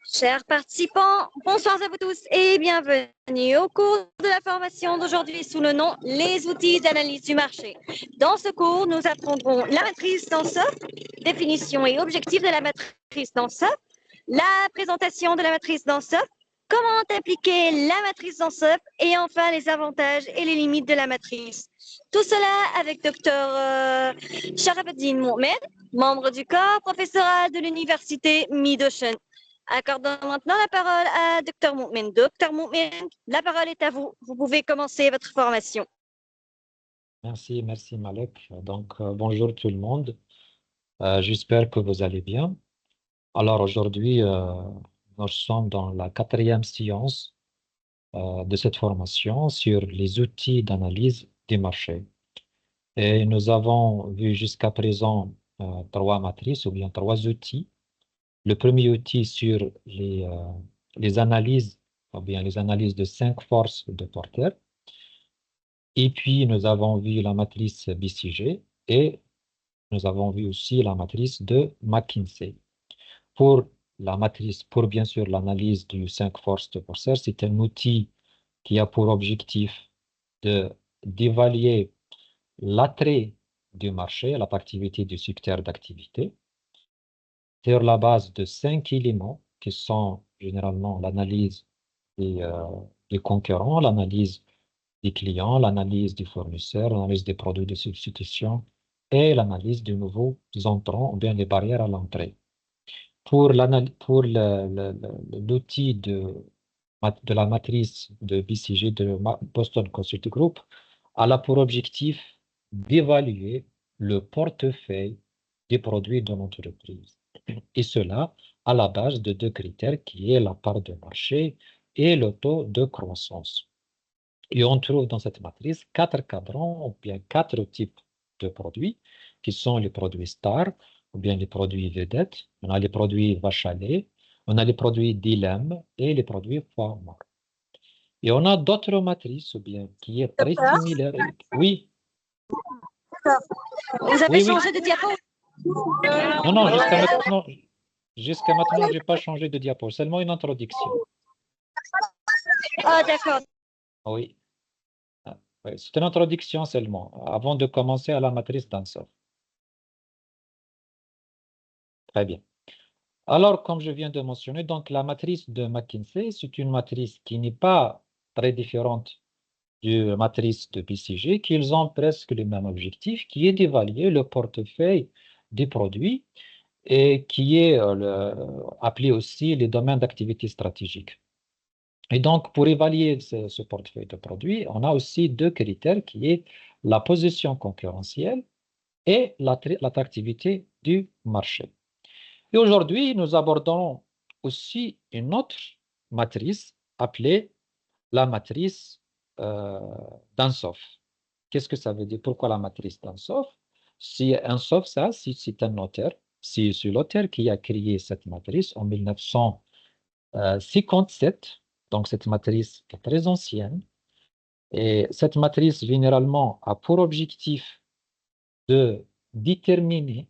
Chers participants, bonsoir à vous tous et bienvenue au cours de la formation d'aujourd'hui sous le nom Les outils d'analyse du marché. Dans ce cours, nous apprendrons la matrice d'Ansoff, définition et objectif de la matrice d'Ansoff, la présentation de la matrice d'Ansoff, comment appliquer la matrice d'Ansoff et enfin les avantages et les limites de la matrice. Tout cela avec Dr Sharafuddin Mohamed, membre du corps professoral de l'université Mid-Ocean. Accordons maintenant la parole à Dr Moukmin. Dr Moukmin, la parole est à vous. Vous pouvez commencer votre formation. Merci Malek. Donc, bonjour tout le monde. J'espère que vous allez bien. Alors aujourd'hui, nous sommes dans la 4e séance de cette formation sur les outils d'analyse des marchés. Et nous avons vu jusqu'à présent 3 matrices ou bien 3 outils. Le premier outil sur les analyses, ou bien les analyses de 5 forces de Porter. Et puis, nous avons vu la matrice BCG et nous avons vu aussi la matrice de McKinsey. Pour la matrice, pour bien sûr l'analyse du 5 forces de Porter, c'est un outil qui a pour objectif d'évaluer l'attrait du marché, l'attractivité du secteur d'activité, sur la base de 5 éléments qui sont généralement l'analyse des concurrents, l'analyse des clients, l'analyse des fournisseurs, l'analyse des produits de substitution et l'analyse des nouveaux entrants ou bien les barrières à l'entrée. Pour l'outil de la matrice de BCG de Boston Consulting Group, elle a pour objectif d'évaluer le portefeuille des produits de l'entreprise. Et cela à la base de 2 critères qui est la part de marché et le taux de croissance. Et on trouve dans cette matrice 4 cadrans ou bien 4 types de produits qui sont les produits stars ou bien les produits vedettes. On a les produits vache à lait, on a les produits dilemme et les produits foie mort. Et on a d'autres matrices ou bien qui est très similaire. Oui, Vous avez changé de diapo? Non, jusqu'à maintenant, je n'ai pas changé de diapo, seulement une introduction. Ah, d'accord. Oui. Oui, c'est une introduction seulement, avant de commencer à la matrice d'Ansoff. Très bien. Alors, comme je viens de mentionner, donc la matrice de McKinsey, c'est une matrice qui n'est pas très différente de la matrice de BCG, qu'ils ont presque le même objectif, qui est d'évaluer le portefeuille des produits et qui est appelé aussi les domaines d'activité stratégique. Et donc, pour évaluer ce portefeuille de produits, on a aussi 2 critères qui est la position concurrentielle et l'attractivité du marché. Et aujourd'hui, nous abordons aussi une autre matrice appelée la matrice d'Ansoff. Qu'est-ce que ça veut dire? Pourquoi la matrice d'Ansoff? Si Ansoff, c'est un auteur, c'est l'auteur qui a créé cette matrice en 1957. Donc, cette matrice est très ancienne. Et cette matrice, généralement, a pour objectif de déterminer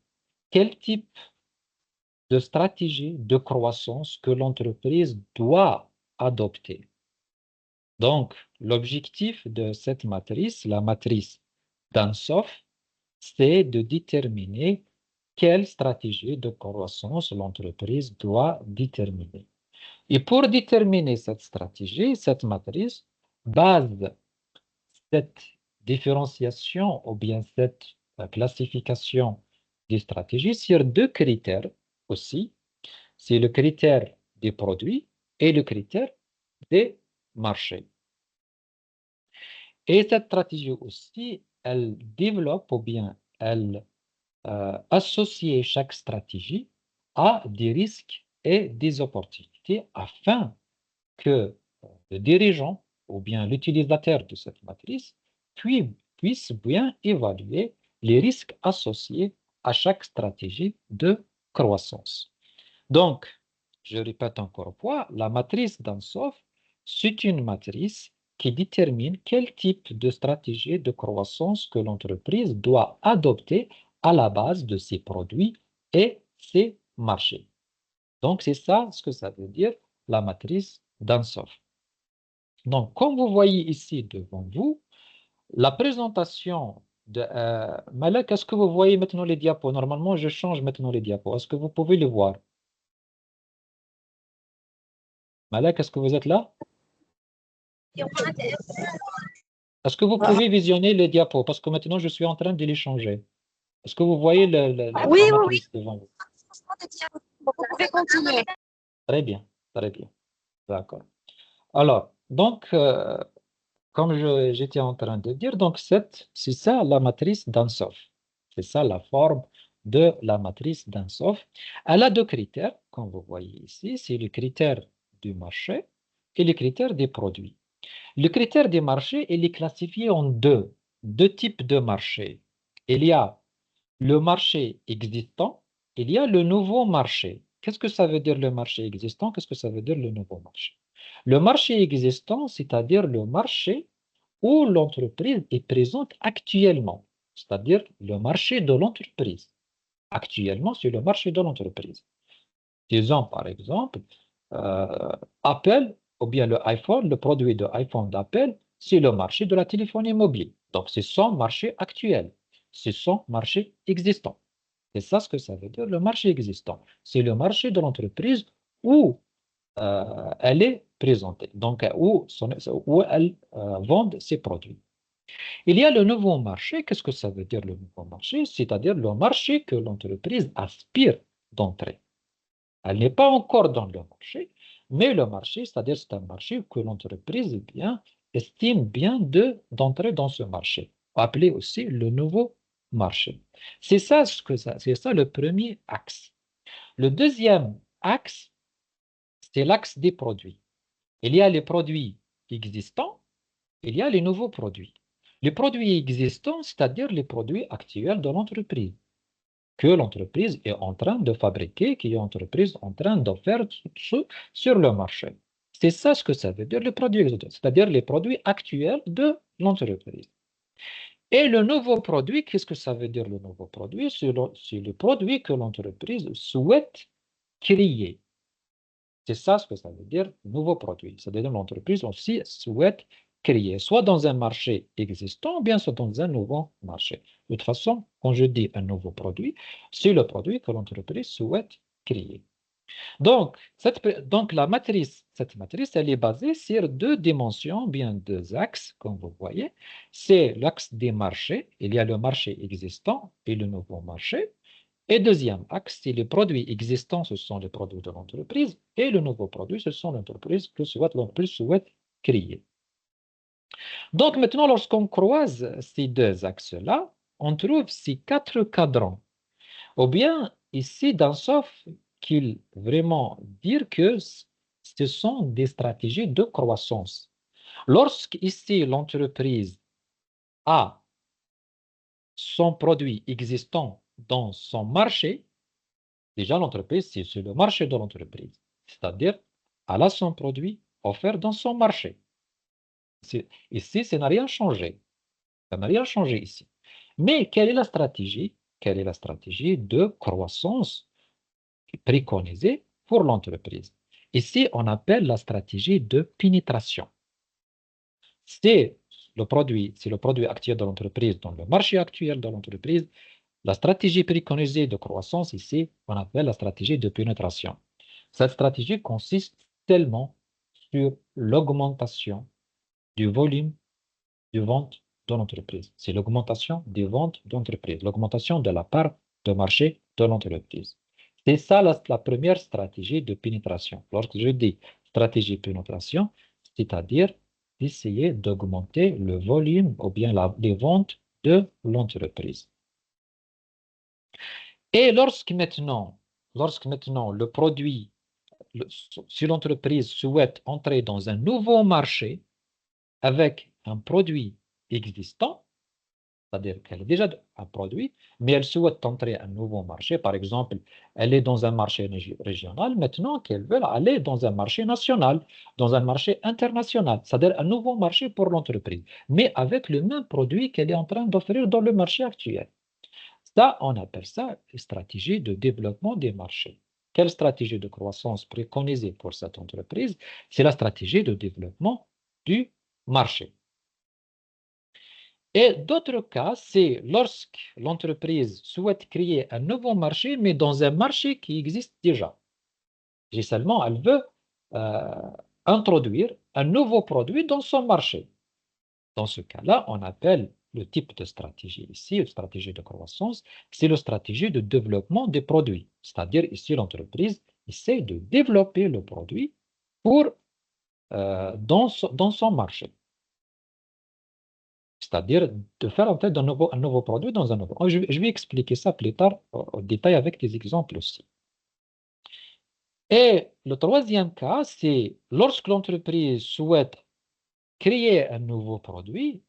quel type de stratégie de croissance que l'entreprise doit adopter. Donc, l'objectif de cette matrice, la matrice d'Ansoff, c'est de déterminer quelle stratégie de croissance l'entreprise doit déterminer. Et pour déterminer cette stratégie, cette matrice base cette différenciation ou bien cette classification des stratégies sur 2 critères aussi. C'est le critère des produits et le critère des marchés. Et cette stratégie aussi, elle développe ou bien elle associe chaque stratégie à des risques et des opportunités afin que le dirigeant ou bien l'utilisateur de cette matrice puisse bien évaluer les risques associés à chaque stratégie de croissance. Donc, je répète encore une fois, la matrice d'Ansoff, c'est une matrice qui détermine quel type de stratégie de croissance que l'entreprise doit adopter à la base de ses produits et ses marchés. Donc, c'est ça ce que ça veut dire, la matrice d'Ansoff. Donc, comme vous voyez ici devant vous, la présentation de Malek, est-ce que vous voyez maintenant les diapos? Normalement, je change maintenant les diapos. Est-ce que vous pouvez les voir? Malek, est-ce que vous êtes là? Est-ce que vous pouvez visionner les diapos? Parce que maintenant, je suis en train de les changer. Est-ce que vous voyez Oui, la oui, oui. matrice devant vous? Vous pouvez continuer. Très bien, très bien. D'accord. Alors, donc, comme j'étais en train de dire, donc c'est ça la matrice d'Ansoff. C'est ça la forme de la matrice d'Ansoff. Elle a deux critères, comme vous voyez ici, c'est le critère du marché et le critère des produits. Le critère des marchés, il est classifié en deux types de marchés. Il y a le marché existant, il y a le nouveau marché. Qu'est-ce que ça veut dire le marché existant? Qu'est-ce que ça veut dire le nouveau marché? Le marché existant, c'est-à-dire le marché où l'entreprise est présente actuellement, c'est-à-dire le marché de l'entreprise. Actuellement, c'est le marché de l'entreprise. Disons par exemple, Apple ou bien le iPhone, le produit de iPhone d'Apple, c'est le marché de la téléphonie mobile. Donc, c'est son marché actuel, c'est son marché existant. C'est ça ce que ça veut dire, le marché existant. C'est le marché de l'entreprise où elle est présentée, donc où elle vend ses produits. Il y a le nouveau marché. Qu'est-ce que ça veut dire le nouveau marché? C'est-à-dire le marché que l'entreprise aspire d'entrer. Elle n'est pas encore dans le marché, mais le marché, c'est-à-dire c'est un marché que l'entreprise estime bien d'entrer dans ce marché, appelé aussi le nouveau marché. C'est ça le premier axe. Le deuxième axe, c'est l'axe des produits. Il y a les produits existants, il y a les nouveaux produits. Les produits existants, c'est-à-dire les produits actuels de l'entreprise, que l'entreprise est en train de fabriquer, que l'entreprise est en train d'offrir sur le marché. C'est ça ce que ça veut dire, les produits existants, c'est-à-dire les produits actuels de l'entreprise. Et le nouveau produit, qu'est-ce que ça veut dire le nouveau produit? C'est le produit que l'entreprise souhaite créer. C'est ça ce que ça veut dire, nouveau produit. C'est-à-dire l'entreprise aussi souhaite créer, soit dans un marché existant, ou bien soit dans un nouveau marché. De toute façon, quand je dis un nouveau produit, c'est le produit que l'entreprise souhaite créer. Donc, cette matrice, elle est basée sur deux dimensions, bien deux axes, comme vous voyez. C'est l'axe des marchés. Il y a le marché existant et le nouveau marché. Et deuxième axe, c'est les produits existants, ce sont les produits de l'entreprise, et le nouveau produit, ce sont l'entreprise que l'entreprise souhaite créer. Donc maintenant, lorsqu'on croise ces deux axes-là, on trouve ces quatre cadrans. Ou bien, ici, dans sauf qu'il vraiment dire que ce sont des stratégies de croissance. Lorsqu'ici, l'entreprise a son produit existant dans son marché, déjà, l'entreprise, c'est le marché de l'entreprise. C'est-à-dire, elle a son produit offert dans son marché. Ici, ça n'a rien changé. Ça n'a rien changé ici. Mais quelle est la stratégie? Quelle est la stratégie de croissance préconisée pour l'entreprise? Ici, on appelle la stratégie de pénétration. C'est c'est le produit actuel de l'entreprise dans le marché actuel de l'entreprise. La stratégie préconisée de croissance ici, on appelle la stratégie de pénétration. Cette stratégie consiste tellement sur l'augmentation du volume de vente de l'entreprise. C'est l'augmentation des ventes d'entreprise, l'augmentation de la part de marché de l'entreprise. C'est ça la première stratégie de pénétration. Lorsque je dis stratégie de pénétration, c'est-à-dire d'essayer d'augmenter le volume ou bien les ventes de l'entreprise. Et lorsque maintenant le produit, si l'entreprise souhaite entrer dans un nouveau marché avec un produit existant, c'est-à-dire qu'elle a déjà un produit, mais elle souhaite entrer un nouveau marché, par exemple, elle est dans un marché régional, maintenant qu'elle veut aller dans un marché national, dans un marché international, c'est-à-dire un nouveau marché pour l'entreprise, mais avec le même produit qu'elle est en train d'offrir dans le marché actuel. Ça, on appelle ça une stratégie de développement des marchés. quelle stratégie de croissance préconisée pour cette entreprise? C'est la stratégie de développement du marché. Et d'autres cas, c'est lorsque l'entreprise souhaite créer un nouveau marché, mais dans un marché qui existe déjà. Et seulement, elle veut introduire un nouveau produit dans son marché. Dans ce cas-là, on appelle le type de stratégie ici, une stratégie de croissance, c'est la stratégie de développement des produits. C'est-à-dire ici, l'entreprise essaie de développer le produit pour, dans son marché. C'est-à-dire de faire en fait un nouveau produit dans un nouveau. Je vais expliquer ça plus tard au détail avec des exemples aussi. Et le troisième cas, c'est lorsque l'entreprise souhaite créer un nouveau produit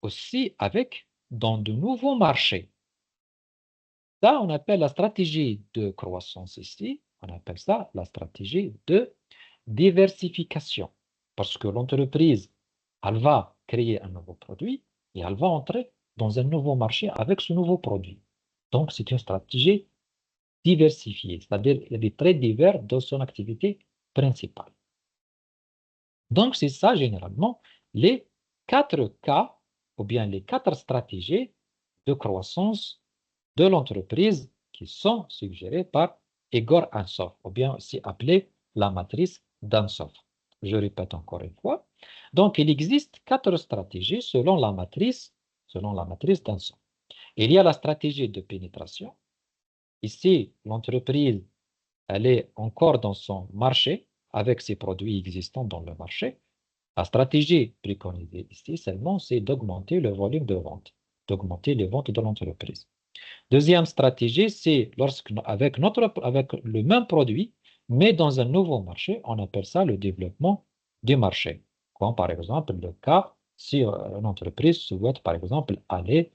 aussi avec dans de nouveaux marchés. Ça, on appelle la stratégie de croissance ici, on appelle ça la stratégie de diversification. Parce que l'entreprise, elle va créer un nouveau produit et elle va entrer dans un nouveau marché avec ce nouveau produit. Donc, c'est une stratégie diversifiée, c'est-à-dire elle est très divers dans son activité principale. Donc, c'est ça généralement les 4 cas ou bien les 4 stratégies de croissance de l'entreprise qui sont suggérées par Igor Ansoff, ou bien aussi appelée la matrice d'Ansoff. Je répète encore une fois. Donc, il existe 4 stratégies selon la matrice d'Ansoff. Il y a la stratégie de pénétration. Ici, l'entreprise, elle est encore dans son marché avec ses produits existants dans le marché. La stratégie préconisée ici seulement, c'est d'augmenter le volume de vente, d'augmenter les ventes de l'entreprise. Deuxième stratégie, c'est avec le même produit, mais dans un nouveau marché, on appelle ça le développement du marché. Comme par exemple le cas si une entreprise souhaite par exemple aller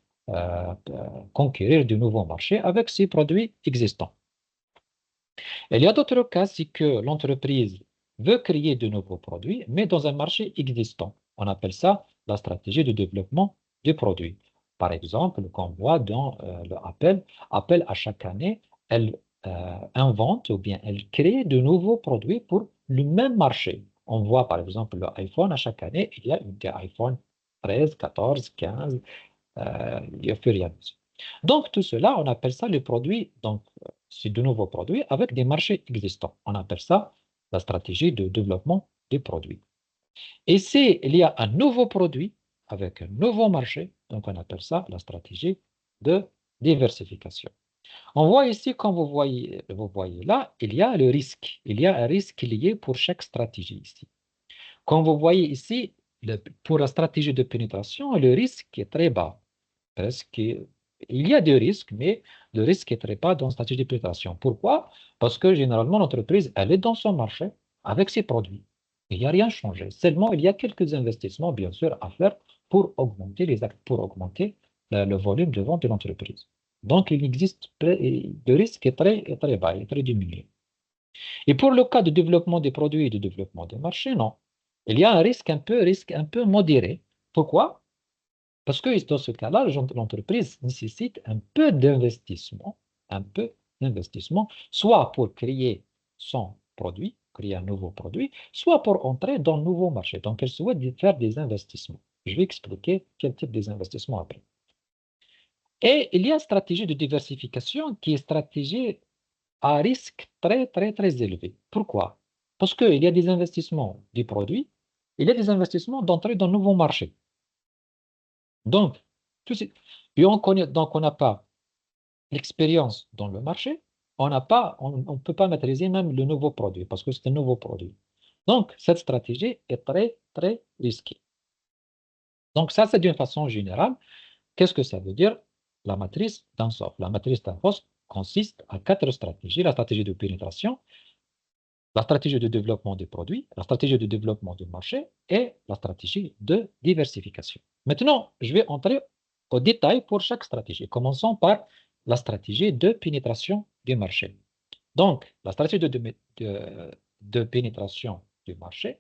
conquérir de nouveaux marchés avec ses produits existants. Il y a d'autres cas, c'est que l'entreprise veut créer de nouveaux produits, mais dans un marché existant. On appelle ça la stratégie de développement du produit. Par exemple, qu'on voit dans le Apple à chaque année, elle invente ou bien elle crée de nouveaux produits pour le même marché. On voit par exemple l'iPhone à chaque année, il y a des iPhone 13, 14, 15, il fur et à mesure. Donc, tout cela, on appelle ça les produits, donc c'est de nouveaux produits avec des marchés existants. On appelle ça la stratégie de développement des produits. Et s'il y a un nouveau produit avec un nouveau marché, donc on appelle ça la stratégie de diversification. On voit ici, comme vous voyez là, il y a le risque. Il y a un risque lié pour chaque stratégie ici. Comme vous voyez ici, pour la stratégie de pénétration, le risque est très bas. Presque, il y a des risques, mais le risque est très bas dans la stratégie de pénétration. Pourquoi? Parce que généralement, l'entreprise, elle est dans son marché avec ses produits. Il n'y a rien changé. Seulement, il y a quelques investissements, bien sûr, à faire pour augmenter le volume de vente de l'entreprise. Donc, il existe, le risque est très bas, il est très diminué. Et pour le cas de développement des produits et de développement des marchés, non. Il y a un risque un peu modéré. Pourquoi? Parce que dans ce cas-là, l'entreprise nécessite un peu d'investissement, soit pour créer son produit, créer un nouveau produit, soit pour entrer dans un nouveau marché. Donc, elle souhaite faire des investissements. Je vais expliquer quel type d'investissement après. Et il y a une stratégie de diversification qui est une stratégie à risque très élevé. Pourquoi? Parce qu'il y a des investissements du produit, il y a des investissements d'entrée dans un nouveau marché. Donc, puis on n'a pas l'expérience dans le marché, on ne peut pas maîtriser même le nouveau produit parce que c'est un nouveau produit. Donc, cette stratégie est très risquée. Donc, ça, c'est d'une façon générale. Qu'est-ce que ça veut dire? La matrice d'Ansoff. La matrice d'Ansoff consiste à 4 stratégies. La stratégie de pénétration, la stratégie de développement des produits, la stratégie de développement du marché et la stratégie de diversification. Maintenant, je vais entrer au détail pour chaque stratégie. Commençons par la stratégie de pénétration du marché. Donc, la stratégie de pénétration du marché,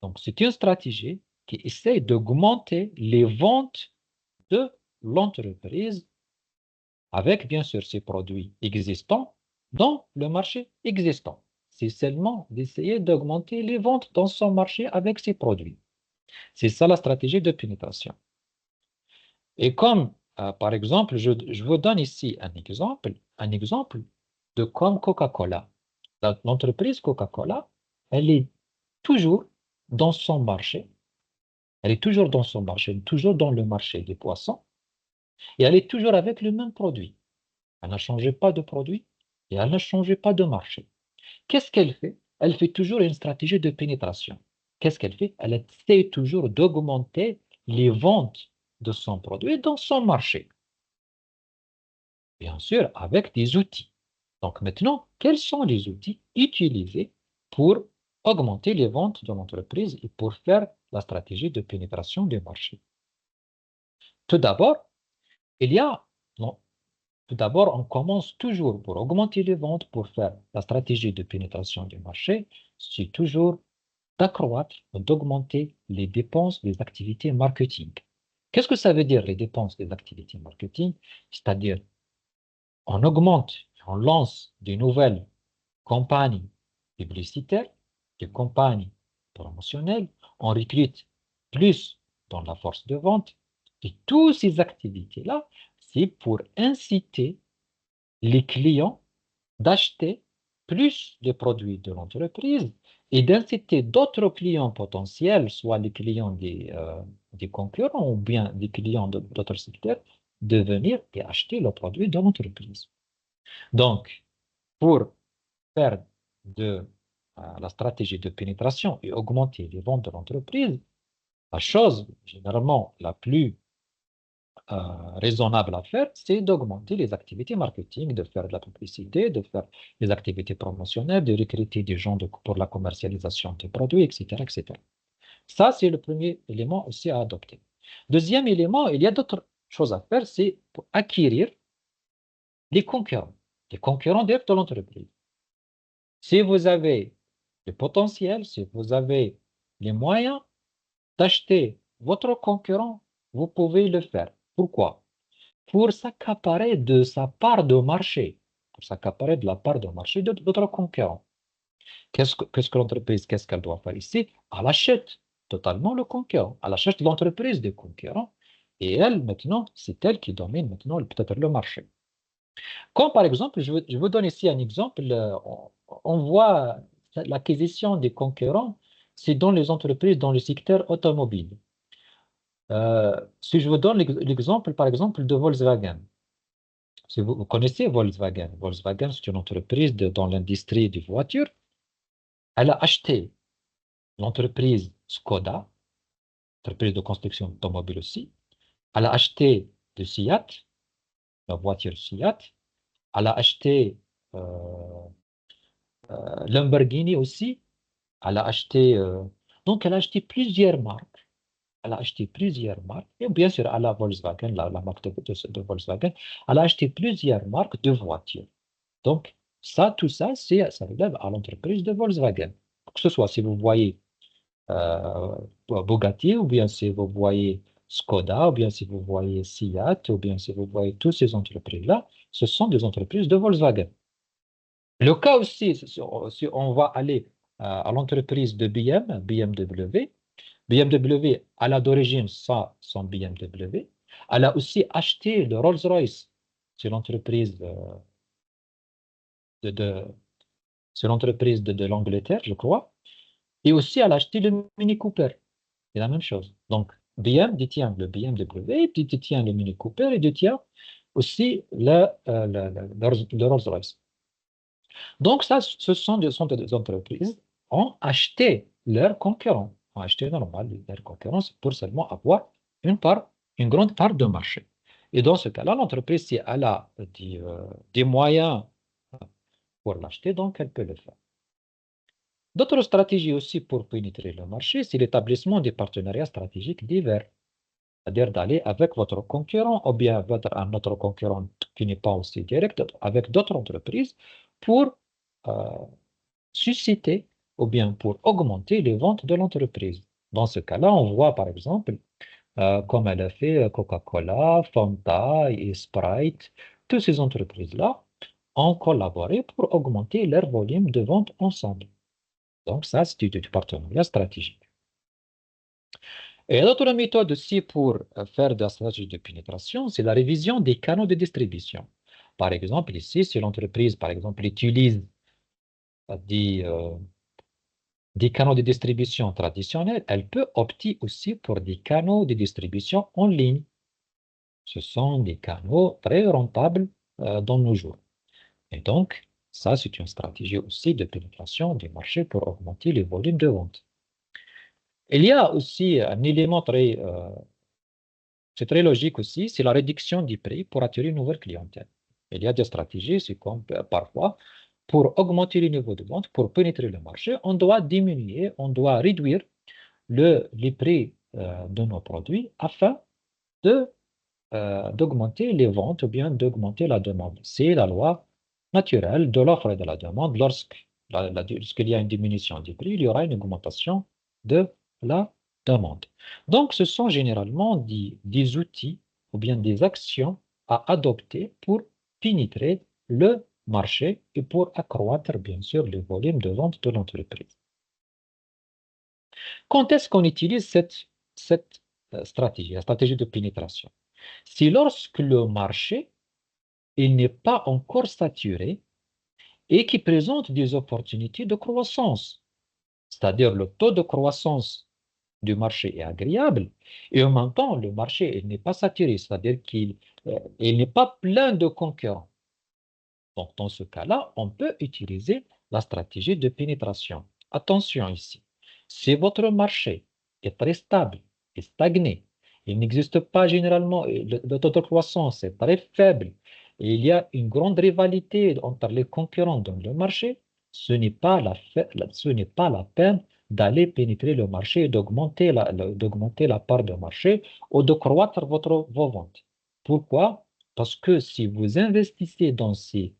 donc c'est une stratégie qui essaie d'augmenter les ventes de l'entreprise avec bien sûr ses produits existants, dans le marché existant. C'est seulement d'essayer d'augmenter les ventes dans son marché avec ses produits. C'est ça la stratégie de pénétration. Et comme, par exemple, je vous donne ici un exemple de comme Coca-Cola. L'entreprise Coca-Cola, elle est toujours dans son marché. Elle est toujours dans son marché, elle est toujours dans le marché des poissons. Et elle est toujours avec le même produit. Elle n'a changé pas de produit et elle n'a changé pas de marché. Qu'est-ce qu'elle fait? Elle fait toujours une stratégie de pénétration. Qu'est-ce qu'elle fait? Elle essaie toujours d'augmenter les ventes de son produit dans son marché. Bien sûr, avec des outils. Donc maintenant, quels sont les outils utilisés pour augmenter les ventes de l'entreprise et pour faire la stratégie de pénétration du marché? Tout d'abord, il y a, non, tout d'abord, on commence toujours pour augmenter les ventes, pour faire la stratégie de pénétration du marché, c'est toujours d'accroître, d'augmenter les dépenses des activités marketing. Qu'est-ce que ça veut dire, les dépenses des activités marketing? C'est-à-dire, on augmente, on lance de nouvelles campagnes publicitaires, des campagnes promotionnelles, on recrute plus dans la force de vente. Et toutes ces activités-là, c'est pour inciter les clients d'acheter plus de produits de l'entreprise et d'inciter d'autres clients potentiels, soit les clients des concurrents ou bien des clients d'autres secteurs, de venir et acheter le produit de l'entreprise. Donc, pour faire de la stratégie de pénétration et augmenter les ventes de l'entreprise, la chose généralement la plus raisonnable à faire, c'est d'augmenter les activités marketing, de faire de la publicité, de faire des activités promotionnelles, de recruter des gens pour la commercialisation des produits, etc., etc. Ça, c'est le premier élément aussi à adopter. Deuxième élément, il y a d'autres choses à faire, c'est pour acquérir les concurrents directs de l'entreprise. Si vous avez le potentiel, si vous avez les moyens d'acheter votre concurrent, vous pouvez le faire. Pourquoi? Pour s'accaparer de sa part de marché, pour s'accaparer de la part de marché de d'autres concurrents. Qu'est-ce que l'entreprise, qu'est-ce qu'elle doit faire ici? Elle achète totalement le concurrent. Elle achète l'entreprise des concurrents et elle, maintenant, c'est elle qui domine maintenant peut-être le marché. Comme par exemple, je vous donne ici un exemple, on voit l'acquisition des concurrents, c'est dans les entreprises dans le secteur automobile. Si je vous donne l'exemple, par exemple, de Volkswagen. Si vous connaissez Volkswagen, Volkswagen, c'est une entreprise dans l'industrie des voitures. Elle a acheté l'entreprise Skoda, entreprise de construction automobile aussi. Elle a acheté de Seat, la voiture Seat. Elle a acheté euh, Lamborghini aussi. Elle a acheté, donc elle a acheté plusieurs marques. Elle a acheté plusieurs marques. Et bien sûr, elle a Volkswagen, la marque de Volkswagen. Elle a acheté plusieurs marques de voitures. Donc, ça, tout ça, ça relève à l'entreprise de Volkswagen. Que ce soit si vous voyez euh, Bugatti, ou bien si vous voyez Skoda, ou bien si vous voyez Seat, ou bien si vous voyez toutes ces entreprises-là, ce sont des entreprises de Volkswagen. Le cas aussi, si on va aller à l'entreprise de BMW, BMW, elle a d'origine ça, son BMW. Elle a aussi acheté le Rolls-Royce. C'est l'entreprise de, de, c'est l'entreprise de l'Angleterre, je crois. Et aussi, elle a acheté le Mini Cooper. C'est la même chose. Donc, BM détient le BMW, il détient le Mini Cooper et détient aussi le Rolls-Royce. Donc, ça, sont des entreprises qui ont acheté leurs concurrents, ont acheté normal leurs concurrents pour seulement avoir une grande part de marché. Et dans ce cas-là, l'entreprise, si elle a des moyens pour l'acheter, donc elle peut le faire. D'autres stratégies aussi pour pénétrer le marché, c'est l'établissement des partenariats stratégiques divers. C'est-à-dire d'aller avec votre concurrent ou bien avec un autre concurrent qui n'est pas aussi direct, avec d'autres entreprises pour euh, susciter ou bien pour augmenter les ventes de l'entreprise. Dans ce cas-là, on voit par exemple, comme elle a fait Coca-Cola, Fanta et Sprite, toutes ces entreprises-là, ont collaboré pour augmenter leur volume de vente ensemble. Donc, ça, c'est du partenariat stratégique. Et l'autre méthode aussi pour faire de la stratégie de pénétration, c'est la révision des canaux de distribution. Par exemple, ici, si l'entreprise, par exemple, utilise des, euh, des canaux de distribution traditionnels, elle peut opter aussi pour des canaux de distribution en ligne. Ce sont des canaux très rentables dans nos jours. Et donc, ça, c'est une stratégie aussi de pénétration du marché pour augmenter les volumes de vente. Il y a aussi un élément c'est très logique aussi, c'est la réduction du prix pour attirer une nouvelle clientèle. Il y a des stratégies, c'est comme parfois, pour augmenter le niveau de vente, pour pénétrer le marché, on doit diminuer, on doit réduire les prix de nos produits afin d'augmenter les ventes ou bien d'augmenter la demande. C'est la loi naturelle de l'offre et de la demande. Lorsqu'il y a une diminution du prix, il y aura une augmentation de la demande. Donc, ce sont généralement des outils ou bien des actions à adopter pour pénétrer le marché et pour accroître, bien sûr, le volume de vente de l'entreprise. Quand est-ce qu'on utilise cette stratégie, la stratégie de pénétration? C'est lorsque le marché il n'est pas encore saturé et qui présente des opportunités de croissance. C'est-à-dire le taux de croissance du marché est agréable et en même temps le marché il n'est pas saturé, c'est-à-dire qu'il n'est pas plein de concurrents. Donc dans ce cas-là, on peut utiliser la stratégie de pénétration. Attention ici, si votre marché est très stable et stagné, il n'existe pas généralement, le taux de croissance est très faible, et il y a une grande rivalité entre les concurrents dans le marché, ce n'est pas la peine d'aller pénétrer le marché et d'augmenter la part de marché ou de croître vos ventes. Pourquoi? Parce que si vous investissez dans cette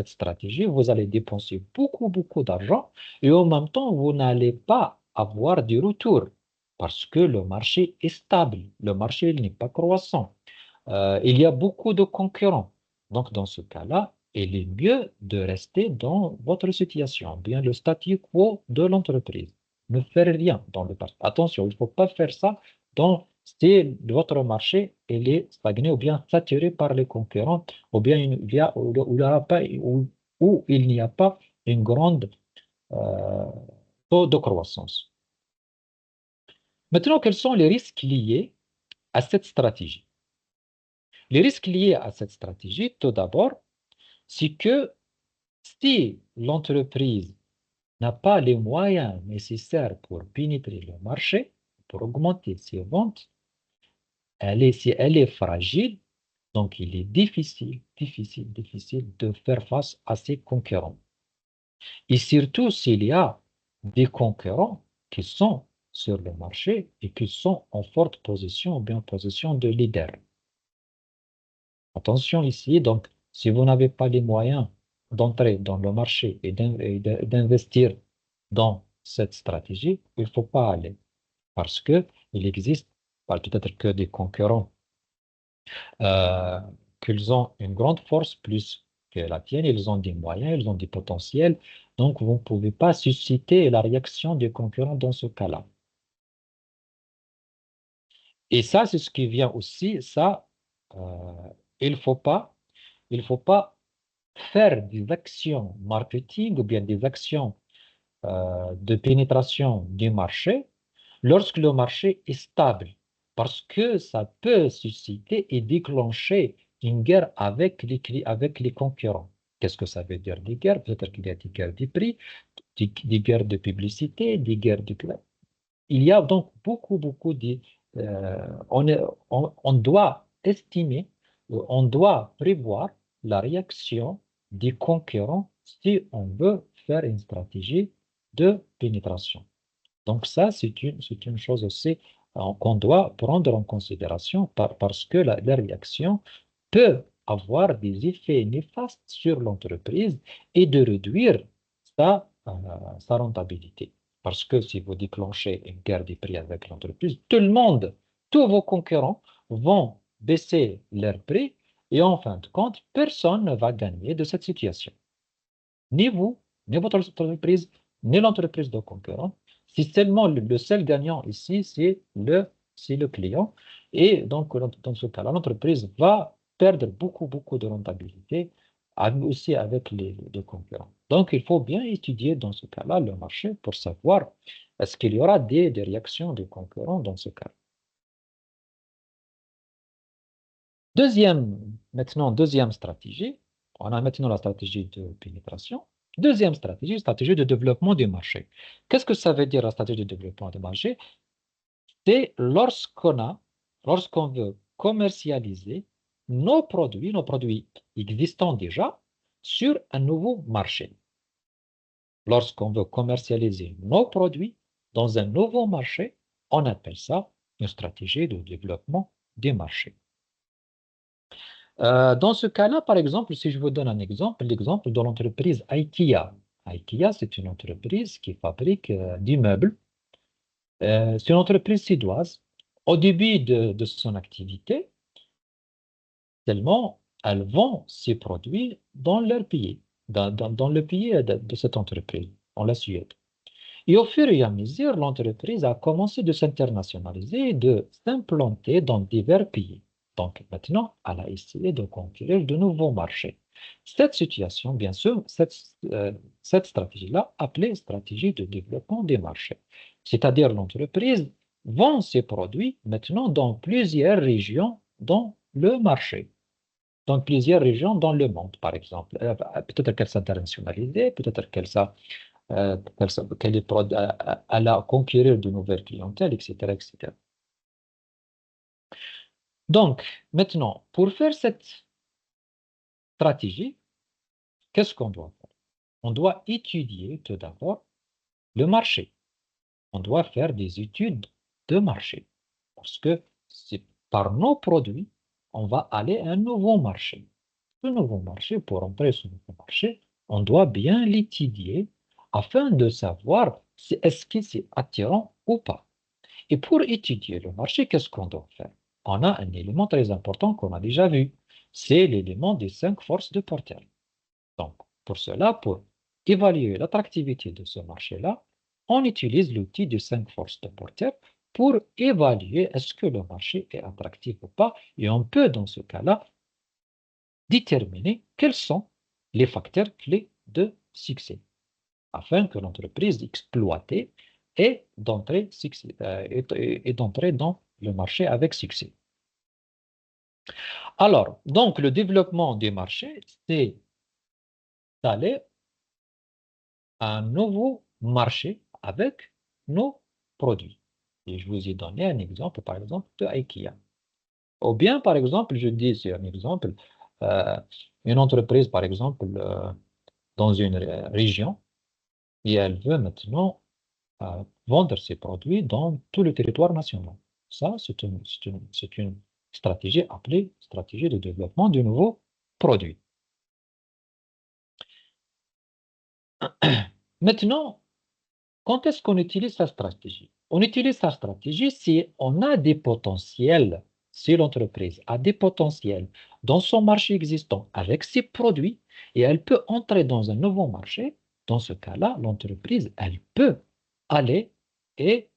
stratégie, vous allez dépenser beaucoup, beaucoup d'argent et en même temps, vous n'allez pas avoir du retour parce que le marché est stable, le marché n'est pas croissant. Il y a beaucoup de concurrents. Donc, dans ce cas-là, il est mieux de rester dans votre situation, bien le statu quo de l'entreprise. Ne faire rien dans le passé. Attention, il ne faut pas faire ça si votre marché il est stagné ou bien saturé par les concurrents, ou bien où il n'y a pas une grande euh, taux de croissance. Maintenant, quels sont les risques liés à cette stratégie? Les risques liés à cette stratégie, tout d'abord, c'est que si l'entreprise n'a pas les moyens nécessaires pour pénétrer le marché, pour augmenter ses ventes, si elle est fragile, donc il est difficile de faire face à ses concurrents. Et surtout s'il y a des concurrents qui sont sur le marché et qui sont en forte position ou bien en position de leader. Attention ici, donc, si vous n'avez pas les moyens d'entrer dans le marché et d'investir dans cette stratégie, il ne faut pas aller parce que il existe peut-être que des concurrents euh, qu'ils ont une grande force plus que la tienne, ils ont des moyens, ils ont des potentiels, donc vous ne pouvez pas susciter la réaction des concurrents dans ce cas-là. Et ça, c'est ce qui vient aussi, ça, il ne faut pas, il faut pas faire des actions marketing ou bien des actions de pénétration du marché lorsque le marché est stable, parce que ça peut susciter et déclencher une guerre avec les concurrents. Qu'est-ce que ça veut dire des guerres? Peut-être qu'il y a des guerres des prix, des guerres de publicité, des guerres de... Il y a donc beaucoup de... on doit estimer, on doit prévoir la réaction des concurrents si on veut faire une stratégie de pénétration. Donc ça, c'est une chose aussi qu'on doit prendre en considération parce que la réaction peut avoir des effets néfastes sur l'entreprise et de réduire sa rentabilité. Parce que si vous déclenchez une guerre des prix avec l'entreprise, tout le monde, tous vos concurrents vont baisser leurs prix Et en fin de compte, personne ne va gagner de cette situation. Ni vous, ni votre entreprise, ni l'entreprise de concurrent. Si seulement le seul gagnant ici, c'est le client. Et donc, dans ce cas-là, l'entreprise va perdre beaucoup de rentabilité, aussi avec les concurrents. Donc, il faut bien étudier dans ce cas-là le marché pour savoir est-ce qu'il y aura des réactions des concurrents dans ce cas. Deuxième stratégie, on a maintenant la stratégie de pénétration. Deuxième stratégie de développement du marché. Qu'est-ce que ça veut dire la stratégie de développement du marché? C'est lorsqu'on veut commercialiser nos produits existants déjà, sur un nouveau marché. Lorsqu'on veut commercialiser nos produits dans un nouveau marché, on appelle ça une stratégie de développement des marchés. Dans ce cas-là, par exemple, si je vous donne un exemple, l'exemple de l'entreprise IKEA. IKEA, c'est une entreprise qui fabrique des meubles. C'est une entreprise suédoise. Au début de son activité, seulement, elle vend ses produits dans leur pays, dans le pays de cette entreprise, en la Suède. Et au fur et à mesure, l'entreprise a commencé de s'internationaliser et de s'implanter dans divers pays. Donc maintenant, elle a essayé de conquérir de nouveaux marchés. Cette situation, bien sûr, cette stratégie-là, appelée stratégie de développement des marchés. C'est-à-dire l'entreprise vend ses produits maintenant dans plusieurs régions dans le marché. Dans plusieurs régions dans le monde, par exemple. Peut-être qu'elle s'internationalise, peut-être qu'elle est elle a conquérir de nouvelles clientèles, etc., etc. Donc, maintenant, pour faire cette stratégie, qu'est-ce qu'on doit faire? On doit étudier tout d'abord le marché. On doit faire des études de marché. Parce que c'est par nos produits, on va aller à un nouveau marché. Ce nouveau marché, pour entrer sur ce nouveau marché, on doit bien l'étudier afin de savoir si est-ce que c'est attirant ou pas. Et pour étudier le marché, qu'est-ce qu'on doit faire? On a un élément très important qu'on a déjà vu. C'est l'élément des 5 forces de Porter. Donc, pour cela, pour évaluer l'attractivité de ce marché-là, on utilise l'outil des 5 forces de Porter pour évaluer est-ce que le marché est attractif ou pas. Et on peut, dans ce cas-là, déterminer quels sont les facteurs clés de succès afin que l'entreprise exploite et d'entrer dans le marché avec succès. Alors, donc, le développement du marché, c'est d'aller à un nouveau marché avec nos produits. Et je vous ai donné un exemple, par exemple, de IKEA. Ou bien, par exemple, je dis, c'est un exemple, euh, une entreprise, par exemple, dans une région, et elle veut maintenant vendre ses produits dans tout le territoire national. Ça, c'est une stratégie appelée stratégie de développement de nouveaux produits. Maintenant, quand est-ce qu'on utilise sa stratégie? On utilise sa stratégie si on a des potentiels, si l'entreprise a des potentiels dans son marché existant avec ses produits et elle peut entrer dans un nouveau marché. Dans ce cas-là, l'entreprise, elle peut aller et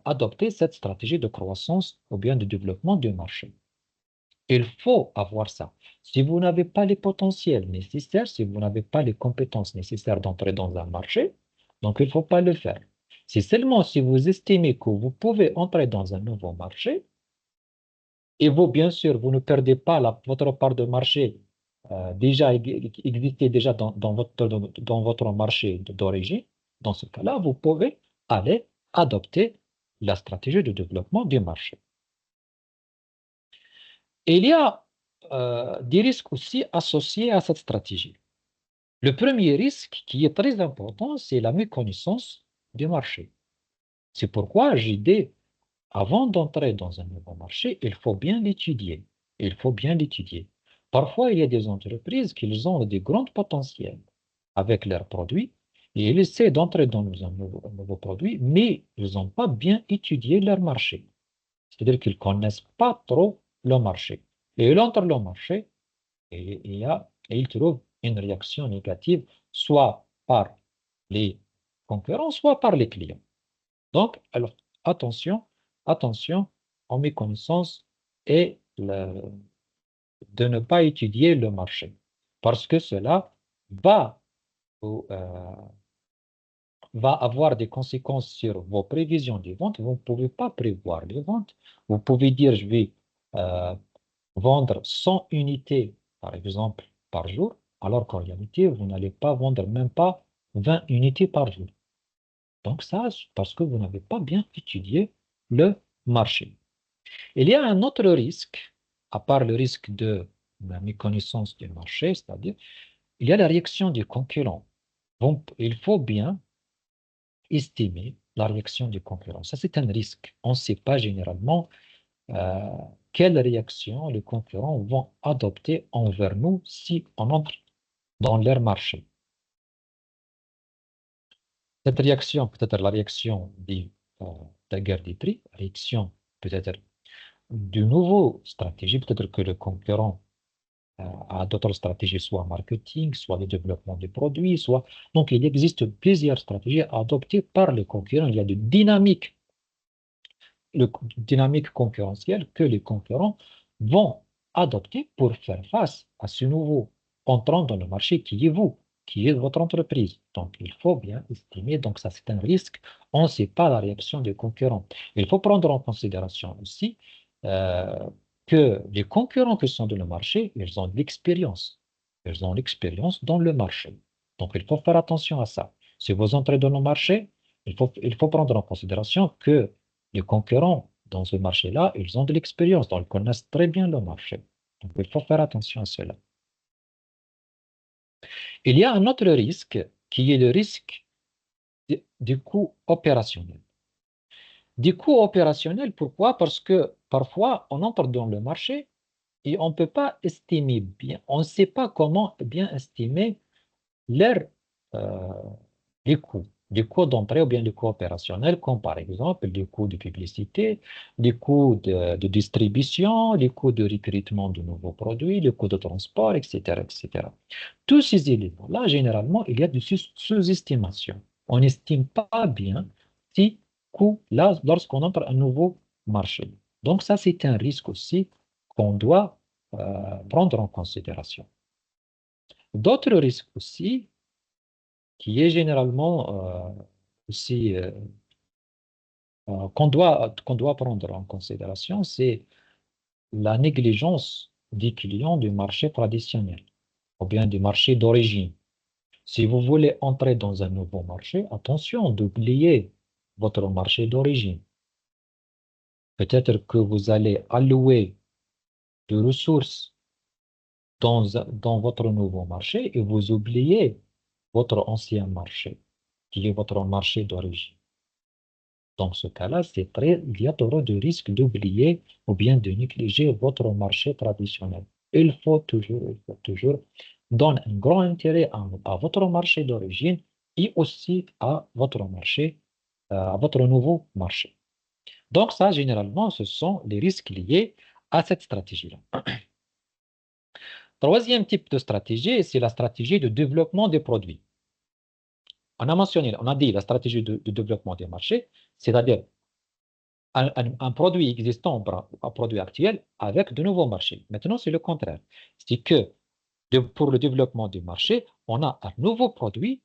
adopter cette stratégie de croissance ou bien de développement du marché. Il faut avoir ça. Si vous n'avez pas les potentiels nécessaires, si vous n'avez pas les compétences nécessaires d'entrer dans un marché, donc il ne faut pas le faire. C'est seulement si vous estimez que vous pouvez entrer dans un nouveau marché, et vous, bien sûr, vous ne perdez pas votre part de marché déjà existait déjà dans votre marché d'origine, dans ce cas-là, vous pouvez aller adopter la stratégie de développement du marché. Et il y a des risques aussi associés à cette stratégie. Le premier risque qui est très important, c'est la méconnaissance du marché. C'est pourquoi j'ai dit, avant d'entrer dans un nouveau marché, il faut bien l'étudier. Il faut bien l'étudier. Parfois, il y a des entreprises qui ont des grands potentiels avec leurs produits et ils essaient d'entrer dans un nouveau produit, mais ils n'ont pas bien étudié leur marché. C'est-à-dire qu'ils ne connaissent pas trop le marché. Et il entre le marché et il trouve une réaction négative, soit par les concurrents, soit par les clients. Donc, alors, attention, attention en méconnaissance et de ne pas étudier le marché, parce que cela va, va avoir des conséquences sur vos prévisions des ventes. Vous ne pouvez pas prévoir les ventes. Vous pouvez dire, je vais euh, vendre 100 unités, par exemple, par jour, alors qu'en réalité, vous n'allez pas vendre même pas 20 unités par jour. Donc ça, c'est parce que vous n'avez pas bien étudié le marché. Il y a un autre risque, à part le risque de la méconnaissance du marché, c'est-à-dire, il y a la réaction du concurrent. Donc, il faut bien estimer la réaction du concurrent. Ça, c'est un risque. On ne sait pas généralement euh, quelle réaction les concurrents vont adopter envers nous si on entre dans leur marché. Cette réaction peut être la réaction de la guerre des prix, réaction peut-être de nouveaux stratégies, peut-être que le concurrent a d'autres stratégies, soit marketing, soit le développement des produits, soit... Donc, il existe plusieurs stratégies adoptées par les concurrents. Il y a de dynamique concurrentielle que les concurrents vont adopter pour faire face à ce nouveau entrant dans le marché qui est vous, qui est votre entreprise. Donc, il faut bien estimer, donc ça c'est un risque, on ne sait pas la réaction des concurrents. Il faut prendre en considération aussi que les concurrents qui sont dans le marché, ils ont de l'expérience. Ils ont l'expérience dans le marché. Donc, il faut faire attention à ça. Si vous entrez dans le marché, il faut prendre en considération que les concurrents dans ce marché-là, ils ont de l'expérience, donc ils connaissent très bien le marché. Donc, il faut faire attention à cela. Il y a un autre risque qui est le risque du coût opérationnel. Du coût opérationnel, pourquoi? Parce que parfois, on entre dans le marché et on ne peut pas estimer bien, on ne sait pas comment bien estimer leur, euh, les coûts, des coûts d'entrée ou bien des coûts opérationnels, comme par exemple des coûts de publicité, des coûts de distribution, les coûts de recrutement de nouveaux produits, les coûts de transport, etc., etc. Tous ces éléments-là, généralement, il y a des sous-estimations. On n'estime pas bien ces coûts-là lorsqu'on entre un nouveau marché. Donc ça, c'est un risque aussi qu'on doit prendre en considération. D'autres risques aussi, qui est généralement aussi qu'on doit prendre en considération, c'est la négligence des clients du marché traditionnel ou bien du marché d'origine. Si vous voulez entrer dans un nouveau marché, attention d'oublier votre marché d'origine. Peut-être que vous allez allouer des ressources dans votre nouveau marché et vous oubliez votre ancien marché, qui est votre marché d'origine. Dans ce cas-là, il y a trop de risques d'oublier ou bien de négliger votre marché traditionnel. Il faut toujours donner un grand intérêt à votre marché d'origine et aussi à votre marché, à votre nouveau marché. Donc ça, généralement, ce sont les risques liés à cette stratégie-là. Troisième type de stratégie, c'est la stratégie de développement des produits. On a mentionné, on a dit la stratégie de développement des marchés, c'est-à-dire un produit existant, un produit actuel avec de nouveaux marchés. Maintenant, c'est le contraire. C'est que pour le développement du marché, on a un nouveau produit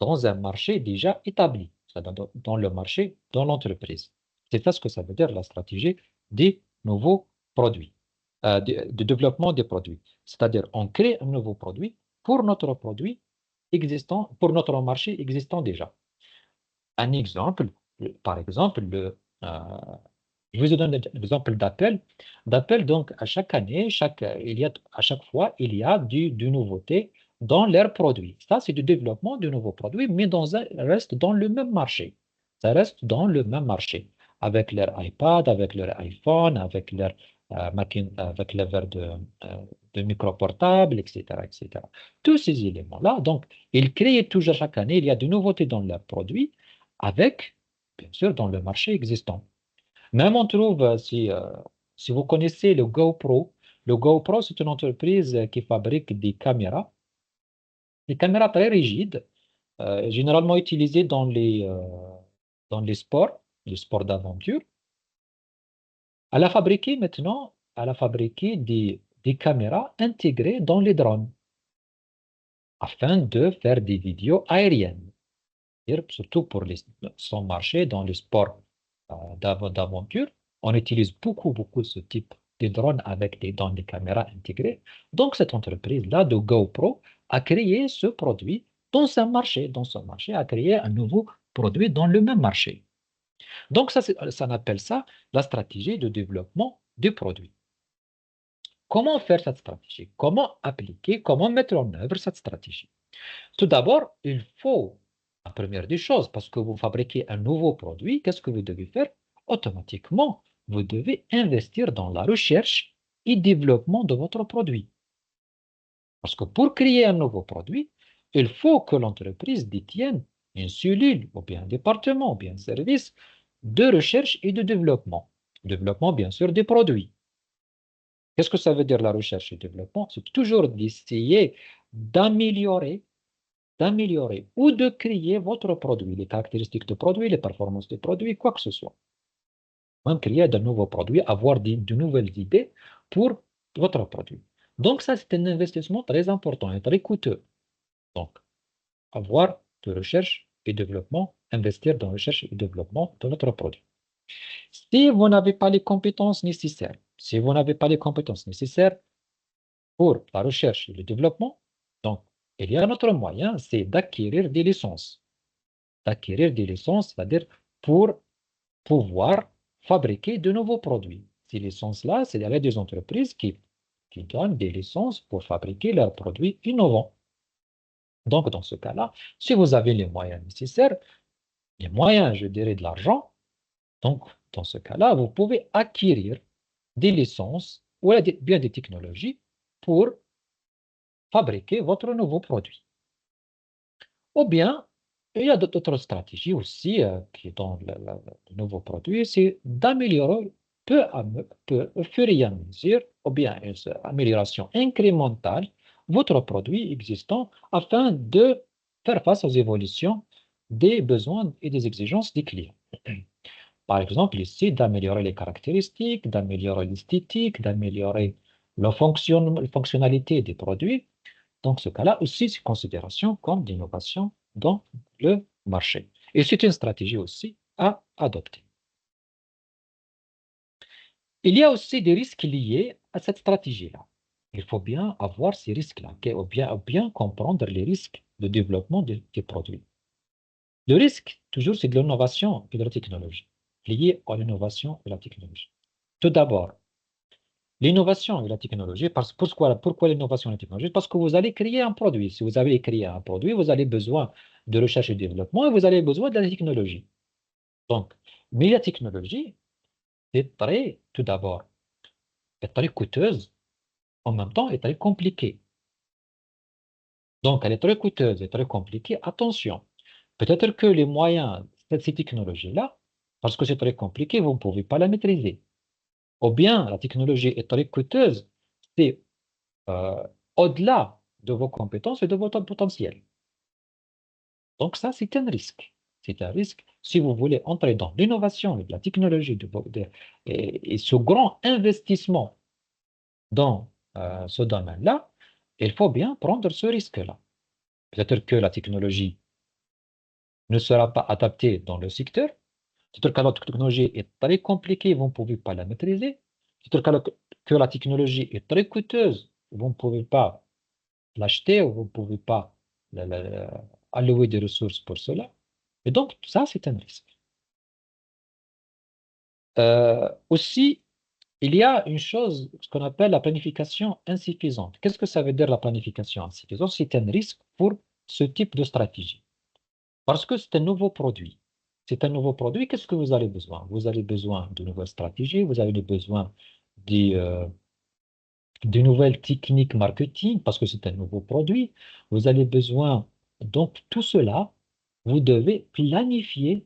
dans un marché déjà établi, c'est-à-dire dans le marché, dans l'entreprise. C'est ça ce que ça veut dire la stratégie des nouveaux produits, de développement des produits. C'est-à-dire on crée un nouveau produit pour notre produit existant, pour notre marché existant déjà. Un exemple, par exemple, euh, je vous donne l'exemple d'Apple. D'Apple, donc, à chaque année, à chaque fois, il y a de nouveautés dans leurs produits. Ça, c'est du développement de nouveaux produits, mais reste dans le même marché. Ça reste dans le même marché. Avec leur iPad, avec leur iPhone, avec leur machine, avec leur verre de micro portable, etc., etc. Tous ces éléments-là, donc, ils créent toujours chaque année, il y a de nouveautés dans leurs produits, avec, bien sûr, dans le marché existant. Même on trouve, si vous connaissez le GoPro, Le GoPro, c'est une entreprise qui fabrique des caméras très rigides, généralement utilisées dans les sports d'aventure. Elle a fabriqué des caméras intégrées dans les drones afin de faire des vidéos aériennes, surtout pour son marché dans les sports d'aventure. On utilise beaucoup ce type de drones avec dans des caméras intégrées. Donc, cette entreprise-là de GoPro a créé ce produit dans son marché, a créé un nouveau produit dans le même marché. Donc, ça, on appelle ça la stratégie de développement du produit. Comment faire cette stratégie? Comment appliquer, comment mettre en œuvre cette stratégie? Tout d'abord, il faut, la première des choses, parce que vous fabriquez un nouveau produit, qu'est-ce que vous devez faire? Automatiquement, vous devez investir dans la recherche et développement de votre produit. Parce que pour créer un nouveau produit, il faut que l'entreprise détienne une cellule, ou bien un département, ou bien un service de recherche et de développement. Développement, bien sûr, des produits. Qu'est-ce que ça veut dire la recherche et le développement? C'est toujours d'essayer d'améliorer ou de créer votre produit, les caractéristiques du produit, les performances du produit, quoi que ce soit. Même créer de nouveaux produits, avoir de nouvelles idées pour votre produit. Donc ça, c'est un investissement très important et très coûteux. Donc, avoir de recherche et développement, investir dans la recherche et développement de notre produit. Si vous n'avez pas les compétences nécessaires, pour la recherche et le développement, donc il y a un autre moyen, c'est d'acquérir des licences. D'acquérir des licences, c'est-à-dire pour pouvoir fabriquer de nouveaux produits. Ces licences-là, c'est des entreprises qui donnent des licences pour fabriquer leurs produits innovants. Donc, dans ce cas-là, si vous avez les moyens nécessaires, les moyens, je dirais, de l'argent, donc, dans ce cas-là, vous pouvez acquérir des licences ou bien des technologies pour fabriquer votre nouveau produit. Ou bien, il y a d'autres stratégies aussi qui dans le nouveau produit, c'est d'améliorer au fur et à mesure, ou bien une amélioration incrémentale, votre produit existant afin de faire face aux évolutions des besoins et des exigences des clients. Par exemple, ici, d'améliorer les caractéristiques, d'améliorer l'esthétique, d'améliorer la fonctionnalité des produits. Donc, ce cas-là aussi, c'est considération comme d'innovation dans le marché. Et c'est une stratégie aussi à adopter. Il y a aussi des risques liés à cette stratégie-là. Il faut bien avoir ces risques-là, ou bien comprendre les risques de développement des produits. Le risque, toujours, c'est de l'innovation et de la technologie, lié à l'innovation et la technologie. Tout d'abord, l'innovation et la technologie, pourquoi l'innovation et la technologie? Parce que vous allez créer un produit. Si vous avez créé un produit, vous avez besoin de recherche et développement et vous avez besoin de la technologie. Donc, mais la technologie tout d'abord, est très coûteuse, en même temps, est très compliquée. Donc, elle est très coûteuse et très compliquée. Attention, peut-être que les moyens de ces technologies-là, parce que c'est très compliqué, vous ne pouvez pas la maîtriser. Ou bien, la technologie est très coûteuse, c'est euh, au-delà de vos compétences et de votre potentiel. Donc ça, c'est un risque. C'est un risque si vous voulez entrer dans l'innovation et la technologie et ce grand investissement dans ce domaine-là, il faut bien prendre ce risque-là. Peut-être que la technologie ne sera pas adaptée dans le secteur. Peut-être que la technologie est très compliquée, vous ne pouvez pas la maîtriser. Peut-être que la technologie est très coûteuse, vous ne pouvez pas l'acheter ou vous ne pouvez pas allouer des ressources pour cela. Et donc, ça, c'est un risque. Aussi, il y a une chose, ce qu'on appelle la planification insuffisante. Qu'est-ce que ça veut dire la planification insuffisante? C'est un risque pour ce type de stratégie. Parce que c'est un nouveau produit. C'est un nouveau produit, qu'est-ce que vous avez besoin? Vous avez besoin de nouvelles stratégies, vous avez besoin des, euh, de nouvelles techniques marketing parce que c'est un nouveau produit. Vous avez besoin, donc tout cela, vous devez planifier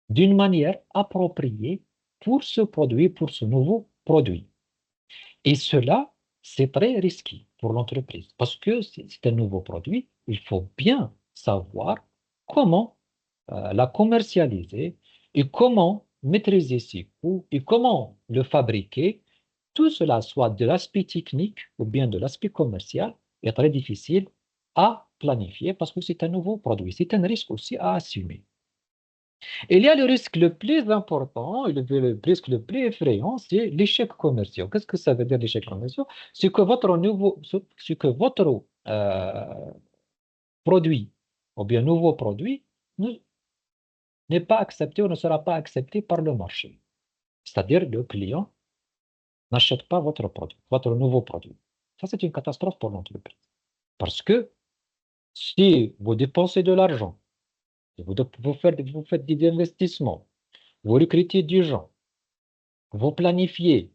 d'une manière appropriée pour ce produit, pour ce nouveau produit. Et cela, c'est très risqué pour l'entreprise parce que c'est un nouveau produit. Il faut bien savoir comment la commercialiser et comment maîtriser ses coûts et comment le fabriquer. Tout cela, soit de l'aspect technique ou bien de l'aspect commercial, est très difficile à planifier parce que c'est un nouveau produit. C'est un risque aussi à assumer. Il y a le risque le plus important et le risque le plus effrayant, c'est l'échec commercial. Qu'est-ce que ça veut dire l'échec commercial? C'est que votre produit ou bien nouveau produit ne- n'est pas accepté ou ne sera pas accepté par le marché. C'est-à-dire le client n'achète pas votre produit, votre nouveau produit. Ça, c'est une catastrophe pour l'entreprise. Parce que si vous dépensez de l'argent, si vous faites des investissements, vous recrutez du gens, vous planifiez,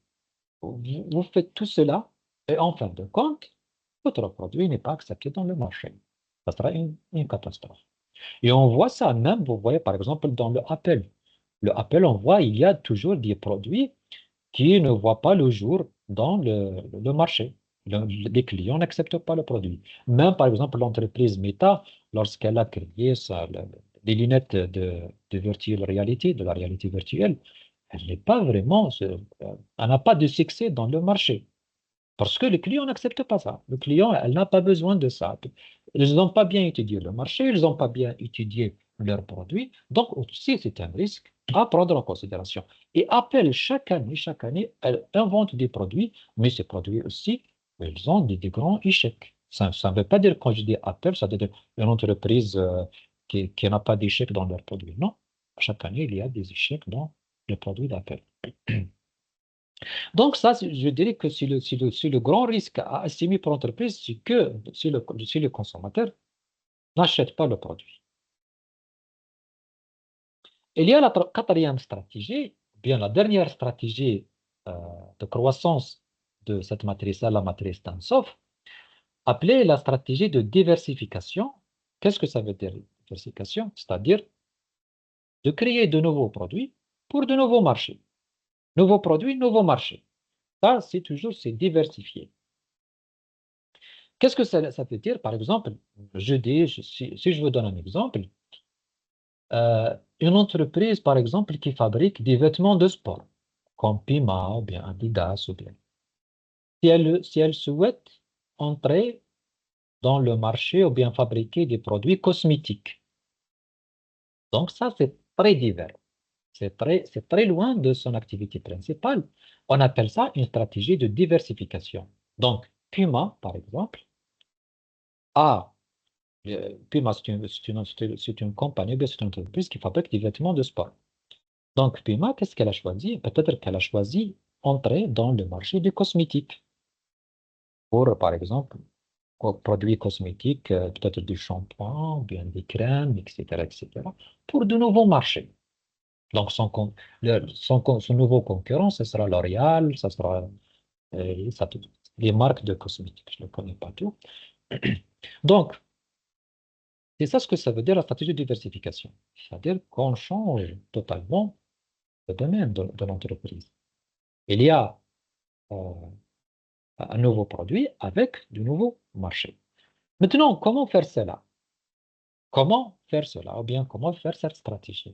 vous faites tout cela, et en fin de compte, votre produit n'est pas accepté dans le marché. Ça sera une catastrophe. Et on voit ça même, vous voyez par exemple dans le Apple. Le Apple, on voit, il y a toujours des produits qui ne voient pas le jour dans le marché. Les clients n'acceptent pas le produit. Même par exemple l'entreprise Meta, lorsqu'elle a créé des lunettes de virtual reality, de la réalité virtuelle, elle n'est pas vraiment, elle n'a pas de succès dans le marché. Parce que le client n'accepte pas ça. Le client, elle n'a pas besoin de ça. Ils n'ont pas bien étudié le marché, ils n'ont pas bien étudié leurs produits. Donc, aussi, c'est un risque à prendre en considération. Et Apple, chaque année, elle invente des produits, mais ces produits aussi, ils ont des grands échecs. Ça ne veut pas dire, quand je dis Apple, ça veut dire une entreprise qui n'a pas d'échecs dans leurs produits. Non, chaque année, il y a des échecs dans les produits d'Apple. Donc ça, je dirais que c'est le grand risque à assumer pour l'entreprise, c'est que si le consommateur n'achète pas le produit. Il y a la quatrième stratégie, bien la dernière stratégie euh, de croissance de cette matrice-là, la matrice d'Ansoff, appelée la stratégie de diversification. Qu'est-ce que ça veut dire, diversification? C'est-à-dire de créer de nouveaux produits pour de nouveaux marchés. Nouveaux produits, nouveaux marchés. Ça, c'est diversifier. Qu'est-ce que ça veut dire? Par exemple, si je vous donne un exemple, une entreprise, par exemple, qui fabrique des vêtements de sport, comme Pima ou bien Adidas ou bien, si elle souhaite entrer dans le marché ou bien fabriquer des produits cosmétiques. Donc ça, c'est très divers. C'est très loin de son activité principale. On appelle ça une stratégie de diversification. Donc, Puma, par exemple, a Puma, c'est une compagnie, bien, c'est une entreprise qui fabrique des vêtements de sport. Donc, Puma, qu'est-ce qu'elle a choisi? Peut-être qu'elle a choisi entrer dans le marché du cosmétique pour, par exemple, produits cosmétiques, peut-être du shampoing, bien des crèmes, etc., etc., pour de nouveaux marchés. Donc, son nouveau concurrent, ce sera L'Oréal, ce sera les marques de cosmétiques. Je ne connais pas tout. Donc, c'est ça ce que ça veut dire la stratégie de diversification. C'est-à-dire qu'on change totalement le domaine de l'entreprise. Il y a euh, un nouveau produit avec de nouveaux marchés. Maintenant, comment faire cela? Comment faire cela? Ou bien comment faire cette stratégie?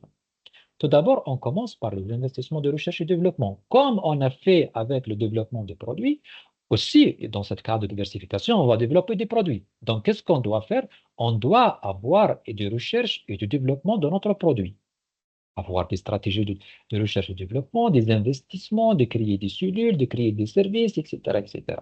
Tout d'abord, on commence par les investissements de recherche et développement. Comme on a fait avec le développement des produits, aussi, dans cette cadre de diversification, on va développer des produits. Donc, qu'est-ce qu'on doit faire? On doit avoir des recherches et du développement de notre produit. Avoir des stratégies de recherche et développement, des investissements, de créer des cellules, de créer des services, etc., etc.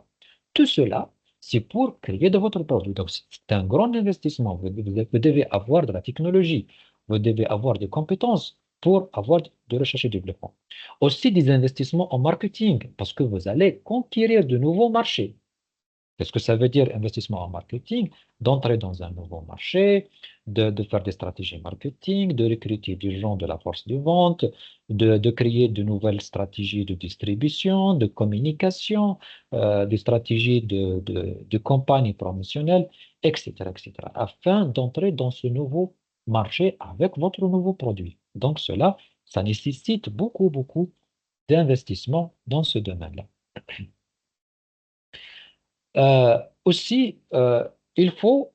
Tout cela, c'est pour créer de votre produit. Donc, c'est un grand investissement. Vous devez avoir de la technologie, vous devez avoir des compétences pour avoir de recherche et développement. Aussi des investissements en marketing, parce que vous allez conquérir de nouveaux marchés. Qu'est-ce que ça veut dire investissement en marketing? D'entrer dans un nouveau marché, de faire des stratégies marketing, de recruter des gens de la force de vente, de créer de nouvelles stratégies de distribution, de communication, des stratégies de campagne promotionnelle, etc., etc., afin d'entrer dans ce nouveau marché avec votre nouveau produit. Donc cela, ça nécessite beaucoup, beaucoup d'investissement dans ce domaine-là. Aussi, il faut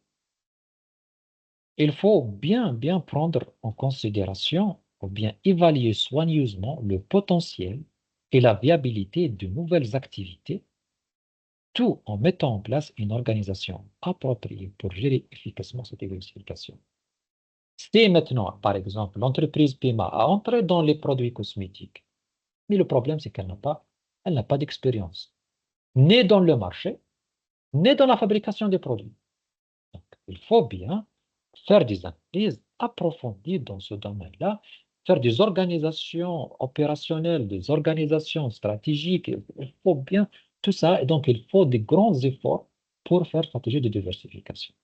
bien prendre en considération ou bien évaluer soigneusement le potentiel et la viabilité de nouvelles activités, tout en mettant en place une organisation appropriée pour gérer efficacement cette diversification. Si maintenant, par exemple, l'entreprise PIMA a entré dans les produits cosmétiques, mais le problème, c'est elle n'a pas d'expérience, ni dans le marché, ni dans la fabrication des produits. Donc, il faut bien faire des analyses approfondies dans ce domaine-là, faire des organisations opérationnelles, des organisations stratégiques. Il faut bien tout ça. Et donc, il faut des grands efforts pour faire stratégie de diversification.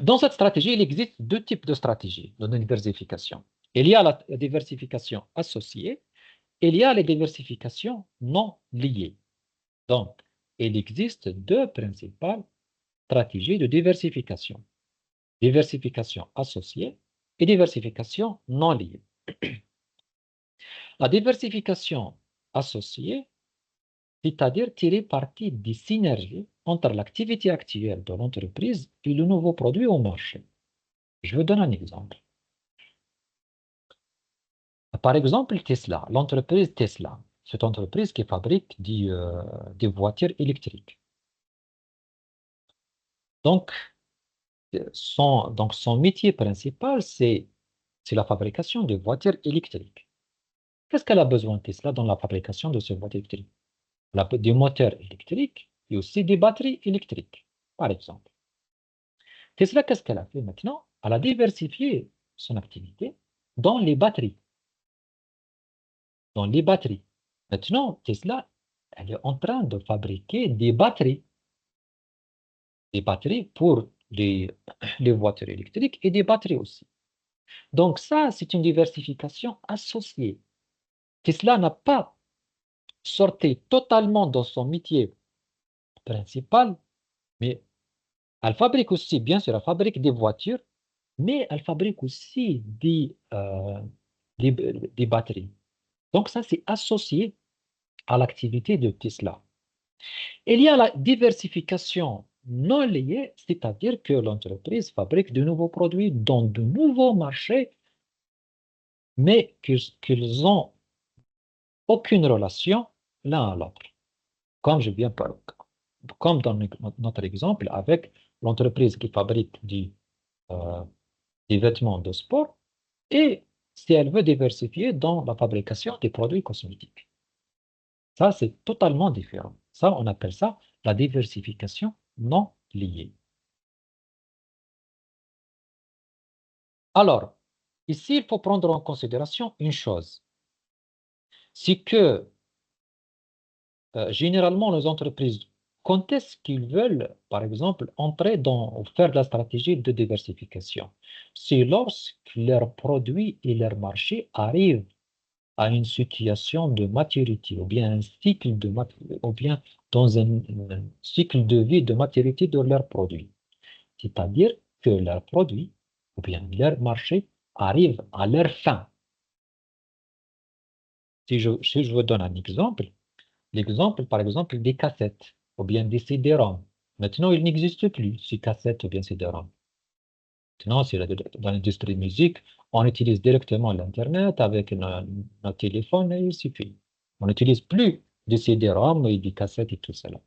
Dans cette stratégie, il existe deux types de stratégies de diversification. Il y a la diversification associée, et il y a la diversification non liée. Donc, il existe deux principales stratégies de diversification. Diversification associée et diversification non liée. La diversification associée, c'est-à-dire tirer parti des synergies entre l'activité actuelle de l'entreprise et le nouveau produit au marché. Je vous donne un exemple. Par exemple, Tesla, l'entreprise Tesla, cette entreprise qui fabrique des voitures électriques. Donc, son métier principal, c'est la fabrication de voitures électriques. Qu'est-ce qu'elle a besoin, Tesla, dans la fabrication de ces voitures électriques? Elle a des moteurs électriques et aussi des batteries électriques, par exemple. Tesla, qu'est-ce qu'elle a fait maintenant? Elle a diversifié son activité dans les batteries. Dans les batteries. Maintenant, Tesla, elle est en train de fabriquer des batteries. Des batteries pour les voitures électriques et des batteries aussi. Donc ça, c'est une diversification associée. Tesla n'a pas sorti totalement dans son métier principal, mais elle fabrique aussi, bien sûr, elle fabrique des voitures, mais elle fabrique aussi des batteries. Donc ça, c'est associé à l'activité de Tesla. Il y a la diversification non liée, c'est-à-dire que l'entreprise fabrique de nouveaux produits dans de nouveaux marchés, mais qu'ils n'ont aucune relation l'un à l'autre. Comme je viens par, comme dans notre exemple avec l'entreprise qui fabrique euh, des vêtements de sport et si elle veut diversifier dans la fabrication des produits cosmétiques. Ça, c'est totalement différent. Ça, on appelle ça la diversification non liée. Alors, ici, il faut prendre en considération une chose. C'est que généralement, les entreprises, quand est-ce qu'ils veulent, par exemple, entrer dans ou faire de la stratégie de diversification? C'est lorsque leurs produits et leur marché arrivent à une situation de maturité ou bien un cycle de ou bien dans un cycle de vie de maturité de leurs produits. C'est-à-dire que leurs produits ou bien leur marché arrive à leur fin. Si je vous donne un exemple, l'exemple, par exemple, des cassettes ou bien des CD-ROM. Maintenant, il n'existe plus ces cassettes ou bien CD-ROM. Maintenant, dans l'industrie musique, on utilise directement l'Internet avec nos téléphones et il suffit. On n'utilise plus de CD-ROM et des cassettes et tout cela.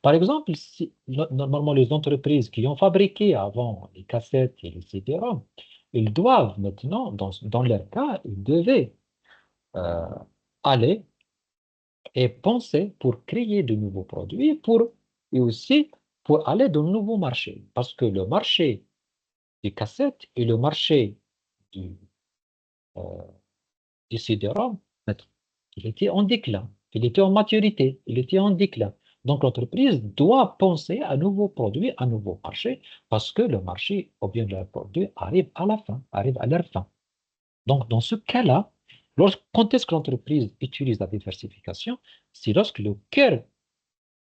Par exemple, normalement, les entreprises qui ont fabriqué avant les cassettes et les CD-ROM, ils doivent maintenant, dans leur cas, ils devaient euh, aller et penser pour créer de nouveaux produits et aussi pour aller dans de nouveaux marchés. Parce que le marché des cassettes et le marché du, euh, du CD-ROM, il était en déclin, il était en maturité, il était en déclin. Donc l'entreprise doit penser à nouveaux produits, à nouveaux marchés, parce que le marché ou bien le produit arrive à la fin, arrive à leur fin. Donc dans ce cas-là, quand est-ce que l'entreprise utilise la diversification? C'est lorsque le cœur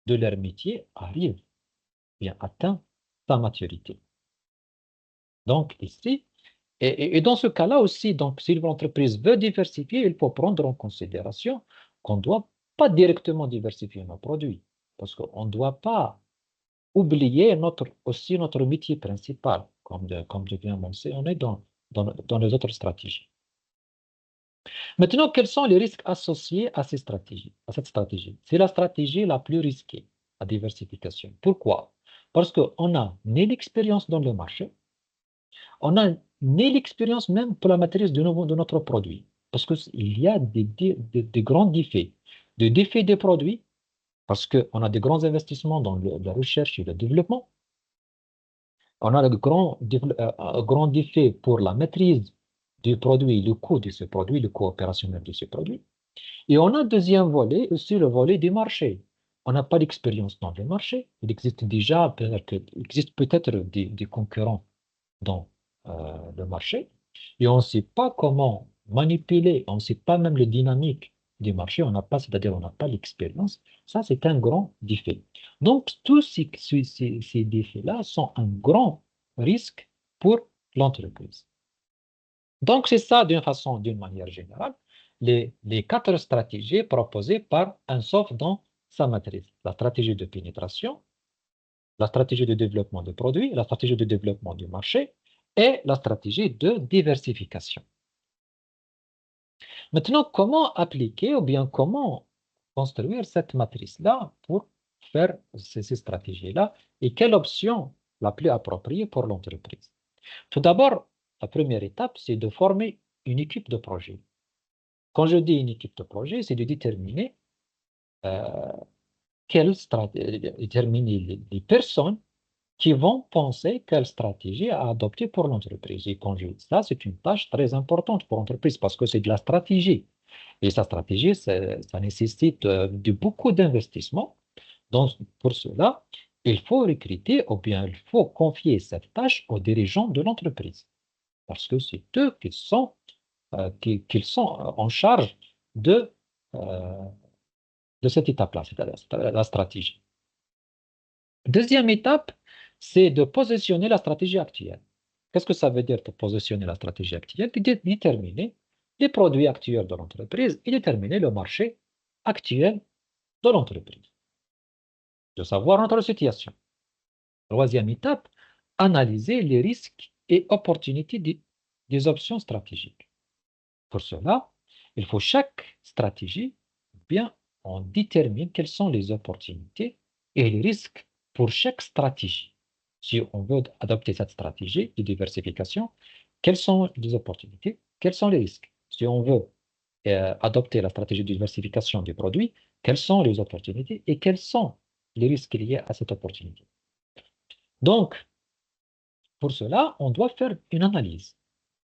de leur métier arrive, bien atteint sa maturité. Donc ici, et dans ce cas-là aussi, donc si l'entreprise veut diversifier, il faut prendre en considération qu'on doit pas directement diversifier nos produits, parce qu'on ne doit pas oublier aussi notre métier principal, comme je viens de mentionner dans les autres stratégies. Maintenant, quels sont les risques associés à cette stratégie? C'est la stratégie la plus risquée, la diversification. Pourquoi? Parce qu'on n'a ni l'expérience dans le marché, on n'a ni l'expérience même pour la maîtrise de notre produit. Parce qu'il y a des grands défis. Des défis des produits, parce qu'on a des grands investissements dans la recherche et le développement. On a de grands défis pour la maîtrise du produit, le coût de ce produit, le coût opérationnel de ce produit. Et on a un deuxième volet, aussi le volet du marché. On n'a pas d'expérience dans le marché. Il existe déjà, peut-être des concurrents dans le marché. Et on ne sait pas comment manipuler, on ne sait pas même le dynamique du marché, c'est-à-dire on n'a pas l'expérience. Ça, c'est un grand défi. Donc, tous ces défis-là sont un grand risque pour l'entreprise. Donc, c'est ça d'une manière générale, les quatre stratégies proposées par un soft dans sa matrice. La stratégie de pénétration, la stratégie de développement de produits, la stratégie de développement du marché et la stratégie de diversification. Maintenant, comment appliquer ou bien comment construire cette matrice-là pour faire ces stratégies-là et quelle option la plus appropriée pour l'entreprise? Tout d'abord, la première étape, c'est de former une équipe de projet. Quand je dis une équipe de projet, c'est de déterminer, déterminer les personnes qui vont penser quelle stratégie à adopter pour l'entreprise. Et quand je dis ça, c'est une tâche très importante pour l'entreprise parce que c'est de la stratégie. Et sa stratégie, ça nécessite de beaucoup d'investissement. Donc, pour cela, il faut recruter ou bien il faut confier cette tâche aux dirigeants de l'entreprise parce que c'est eux qui sont en charge de, euh, de cette étape-là, c'est-à-dire la stratégie. Deuxième étape, c'est de positionner la stratégie actuelle. Qu'est-ce que ça veut dire de positionner la stratégie actuelle? De déterminer les produits actuels de l'entreprise et déterminer le marché actuel de l'entreprise. De savoir notre situation. Troisième étape, analyser les risques et opportunités des options stratégiques. Pour cela, il faut chaque stratégie, bien, on détermine quelles sont les opportunités et les risques pour chaque stratégie. Si on veut adopter cette stratégie de diversification, quelles sont les opportunités, quels sont les risques? Si on veut adopter la stratégie de diversification des produits, quelles sont les opportunités et quels sont les risques liés à cette opportunité? Donc, pour cela, on doit faire une analyse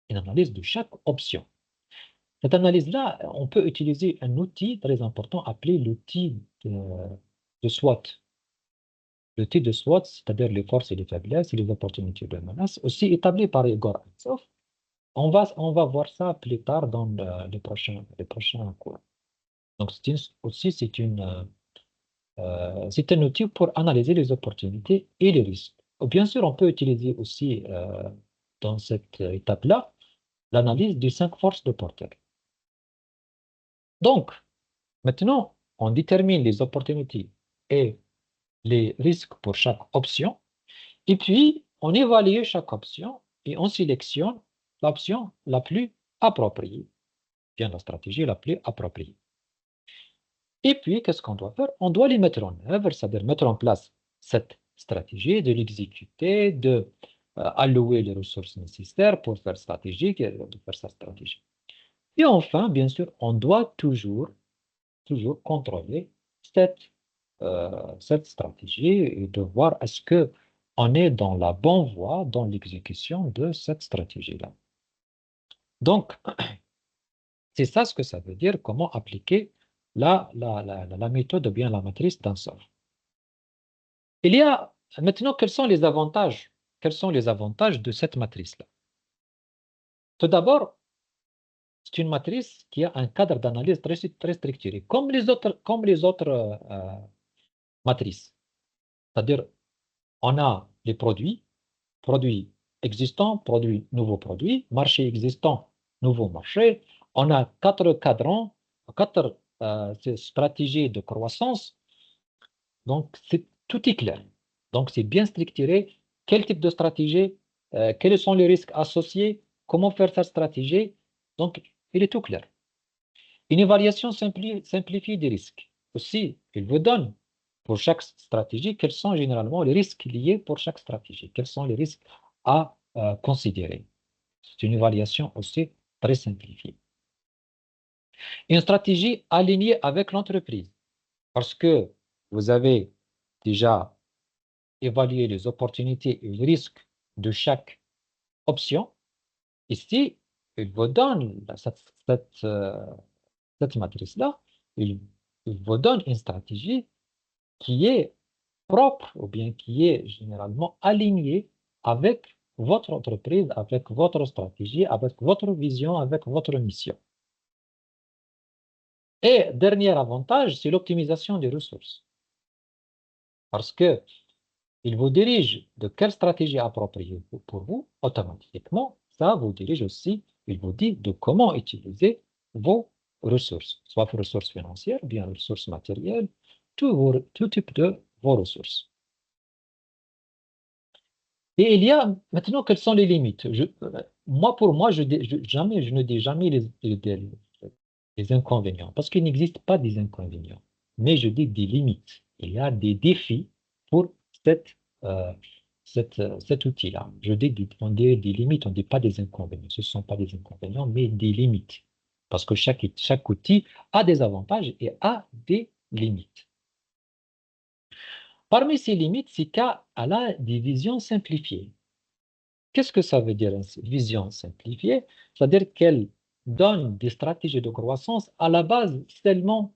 de chaque option. Cette analyse-là, on peut utiliser un outil très important appelé l'outil de SWOT. L'outil de SWOT, c'est-à-dire les forces et les faiblesses et les opportunités et les menaces, aussi établi par Igor Altsov. On va voir ça plus tard dans les prochains cours. Donc, c'est un outil pour analyser les opportunités et les risques. Bien sûr, on peut utiliser aussi dans cette étape-là l'analyse des 5 forces de Porter. Donc, maintenant, on détermine les opportunités et les risques pour chaque option, et puis on évalue chaque option et on sélectionne l'option la plus appropriée, bien la stratégie la plus appropriée. Et puis, qu'est-ce qu'on doit faire? On doit les mettre en œuvre, c'est-à-dire mettre en place cette stratégie, de l'exécuter, de allouer les ressources nécessaires pour faire stratégique et de faire sa stratégie. Et enfin, bien sûr, on doit toujours contrôler cette stratégie et de voir est-ce qu'on est dans la bonne voie dans l'exécution de cette stratégie-là. Donc, c'est ça ce que ça veut dire, comment appliquer la méthode ou bien la matrice d'un soft. Il y a maintenant, quels sont les avantages? Quels sont les avantages de cette matrice-là? Tout d'abord, c'est une matrice qui a un cadre d'analyse très structuré, comme les autres matrices. C'est-à-dire, on a les produits existants, nouveaux produits, marché existant, nouveau marché. On a 4 cadrans, 4 cette stratégie de croissance, donc tout est clair. Donc c'est bien structuré. Quel type de stratégie, quels sont les risques associés, comment faire cette stratégie. Donc il est tout clair. Une évaluation simplifiée des risques. Aussi, il vous donne pour chaque stratégie quels sont généralement les risques liés pour chaque stratégie, quels sont les risques à considérer. C'est une évaluation aussi très simplifiée. Une stratégie alignée avec l'entreprise, parce que vous avez déjà évalué les opportunités et les risques de chaque option. Ici, il vous donne cette matrice-là, il vous donne une stratégie qui est propre ou bien qui est généralement alignée avec votre entreprise, avec votre stratégie, avec votre vision, avec votre mission. Et dernier avantage, c'est l'optimisation des ressources. Parce que il vous dirige de quelle stratégie appropriée pour vous, automatiquement, ça vous dirige aussi, il vous dit de comment utiliser vos ressources, soit vos ressources financières, bien ressources matérielles, tout type de vos ressources. Et il y a maintenant, quelles sont les limites? Pour moi, je ne dis jamais les inconvénients, parce qu'il n'existe pas des inconvénients, mais je dis des limites. Il y a des défis pour cette, euh, cet outil-là. On dit des limites, on ne dit pas des inconvénients. Ce ne sont pas des inconvénients, mais des limites. Parce que chaque outil a des avantages et a des limites. Parmi ces limites, c'est qu'elle a des visions simplifiées. Qu'est-ce que ça veut dire, une vision simplifiée? C'est-à-dire qu'elle donne des stratégies de croissance à la base seulement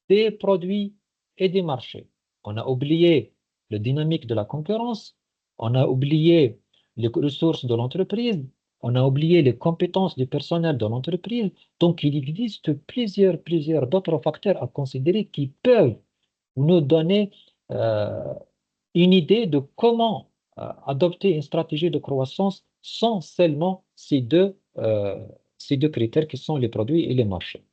des produits et des marchés. On a oublié la dynamique de la concurrence, on a oublié les ressources de l'entreprise, on a oublié les compétences du personnel de l'entreprise. Donc, il existe plusieurs d'autres facteurs à considérer qui peuvent nous donner euh, une idée de comment adopter une stratégie de croissance sans seulement ces deux critères qui sont les produits et les marchés.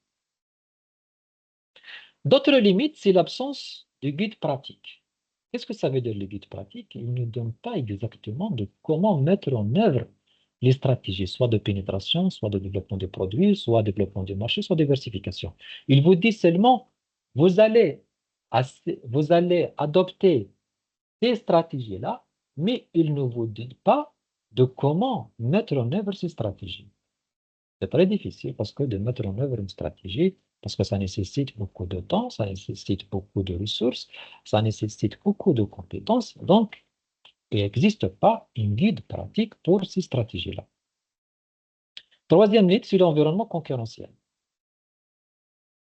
D'autres limites, c'est l'absence de guide pratique. Qu'est-ce que ça veut dire le guide pratique? Il ne donne pas exactement de comment mettre en œuvre les stratégies, soit de pénétration, soit de développement des produits, soit développement du marché, soit diversification. Il vous dit seulement, vous allez, vous allez adopter ces stratégies-là, mais il ne vous dit pas de comment mettre en œuvre ces stratégies. C'est très difficile parce que de mettre en œuvre une stratégie, parce que ça nécessite beaucoup de temps, ça nécessite beaucoup de ressources, ça nécessite beaucoup de compétences. Donc, il n'existe pas une guide pratique pour ces stratégies-là. Troisième limite, c'est l'environnement concurrentiel.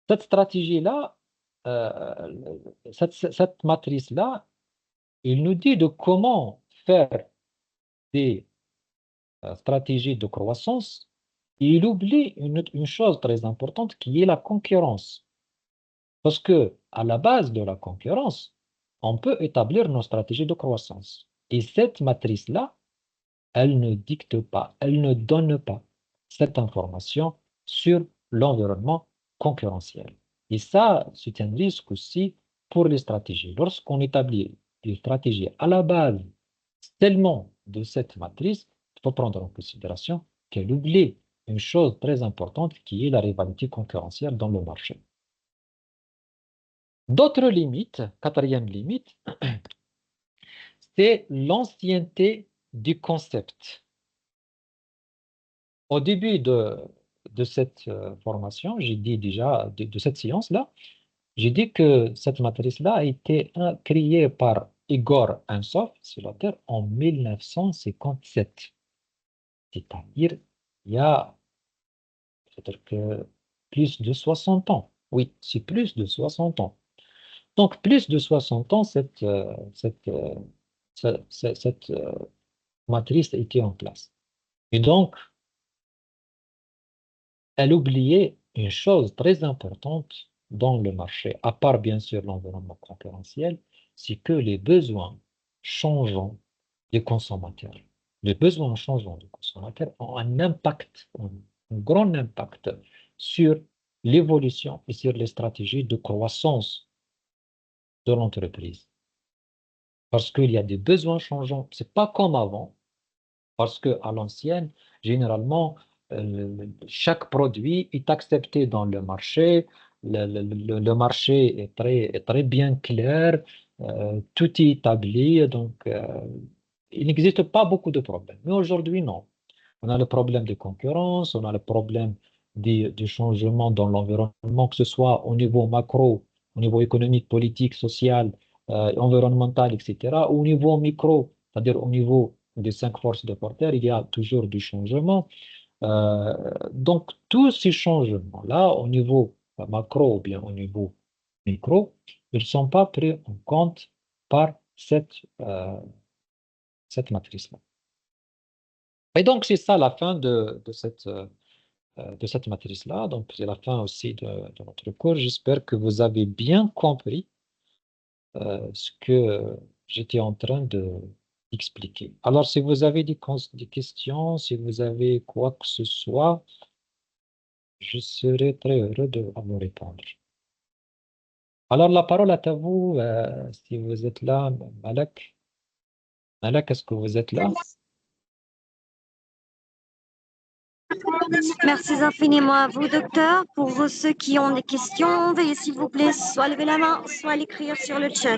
Cette stratégie-là, cette matrice-là, il nous dit de comment faire des stratégies de croissance. Et il oublie une chose très importante qui est la concurrence. Parce que à la base de la concurrence, on peut établir nos stratégies de croissance. Et cette matrice-là, elle ne dicte pas, elle ne donne pas cette information sur l'environnement concurrentiel. Et ça, c'est un risque aussi pour les stratégies. Lorsqu'on établit des stratégies à la base seulement de cette matrice, il faut prendre en considération qu'elle oublie une chose très importante qui est la rivalité concurrentielle dans le marché. D'autres limites, quatrième limite, c'est l'ancienneté du concept. Au début de cette formation, j'ai dit déjà, de cette séance-là, j'ai dit que cette matrice-là a été créée par Igor Ansov sur la Terre en 1957. C'est-à-dire, il y a peut-être que plus de 60 ans. Oui, c'est plus de 60 ans. Donc, plus de 60 ans, cette matrice était en place. Et donc, elle oubliait une chose très importante dans le marché, à part bien sûr l'environnement concurrentiel, c'est que les besoins changeants des consommateurs, les besoins changeants des consommateurs ont un impact, un grand impact sur l'évolution et sur les stratégies de croissance de l'entreprise. Parce qu'il y a des besoins changeants. C'est pas comme avant. Parce qu'à l'ancienne, généralement, chaque produit est accepté dans le marché. Le marché est très bien clair. Tout est établi. Donc, il n'existe pas beaucoup de problèmes. Mais aujourd'hui, non. On a le problème de concurrence, on a le problème du changement dans l'environnement, que ce soit au niveau macro, au niveau économique, politique, social, environnemental, etc. Au niveau micro, c'est-à-dire au niveau des cinq forces de Porter, il y a toujours du changement. Donc, tous ces changements-là, au niveau macro ou bien au niveau micro, ils ne sont pas pris en compte par cette matrice-là. Et donc, c'est ça la fin de cette matrice-là. Donc, c'est la fin aussi de notre cours. J'espère que vous avez bien compris ce que j'étais en train d'expliquer. Alors, si vous avez des questions, si vous avez quoi que ce soit, je serai très heureux de vous répondre. Alors, la parole est à vous, si vous êtes là, Malak. Malak, est-ce que vous êtes là? Merci infiniment à vous, docteur. Pour ceux qui ont des questions, veuillez s'il vous plaît soit lever la main, soit l'écrire sur le chat.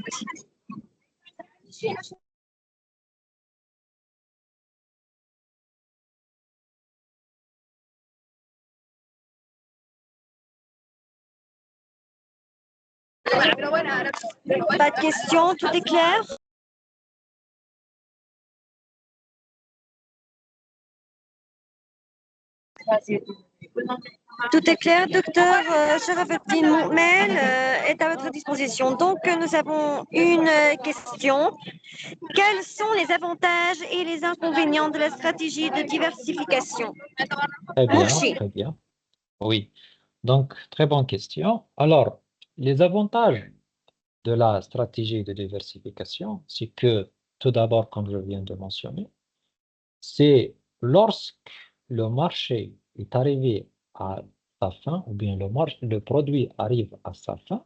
Pas de questions, tout est clair? Tout est clair, docteur. Sharafuddin Moumel est à votre disposition. Donc, nous avons une question. Quels sont les avantages et les inconvénients de la stratégie de diversification? Très bien, Mourchi. très bien. Oui. Donc, très bonne question. Alors, les avantages de la stratégie de diversification, c'est que, tout d'abord, comme je viens de mentionner, c'est lorsque le marché est arrivé à sa fin, ou bien le produit arrive à sa fin,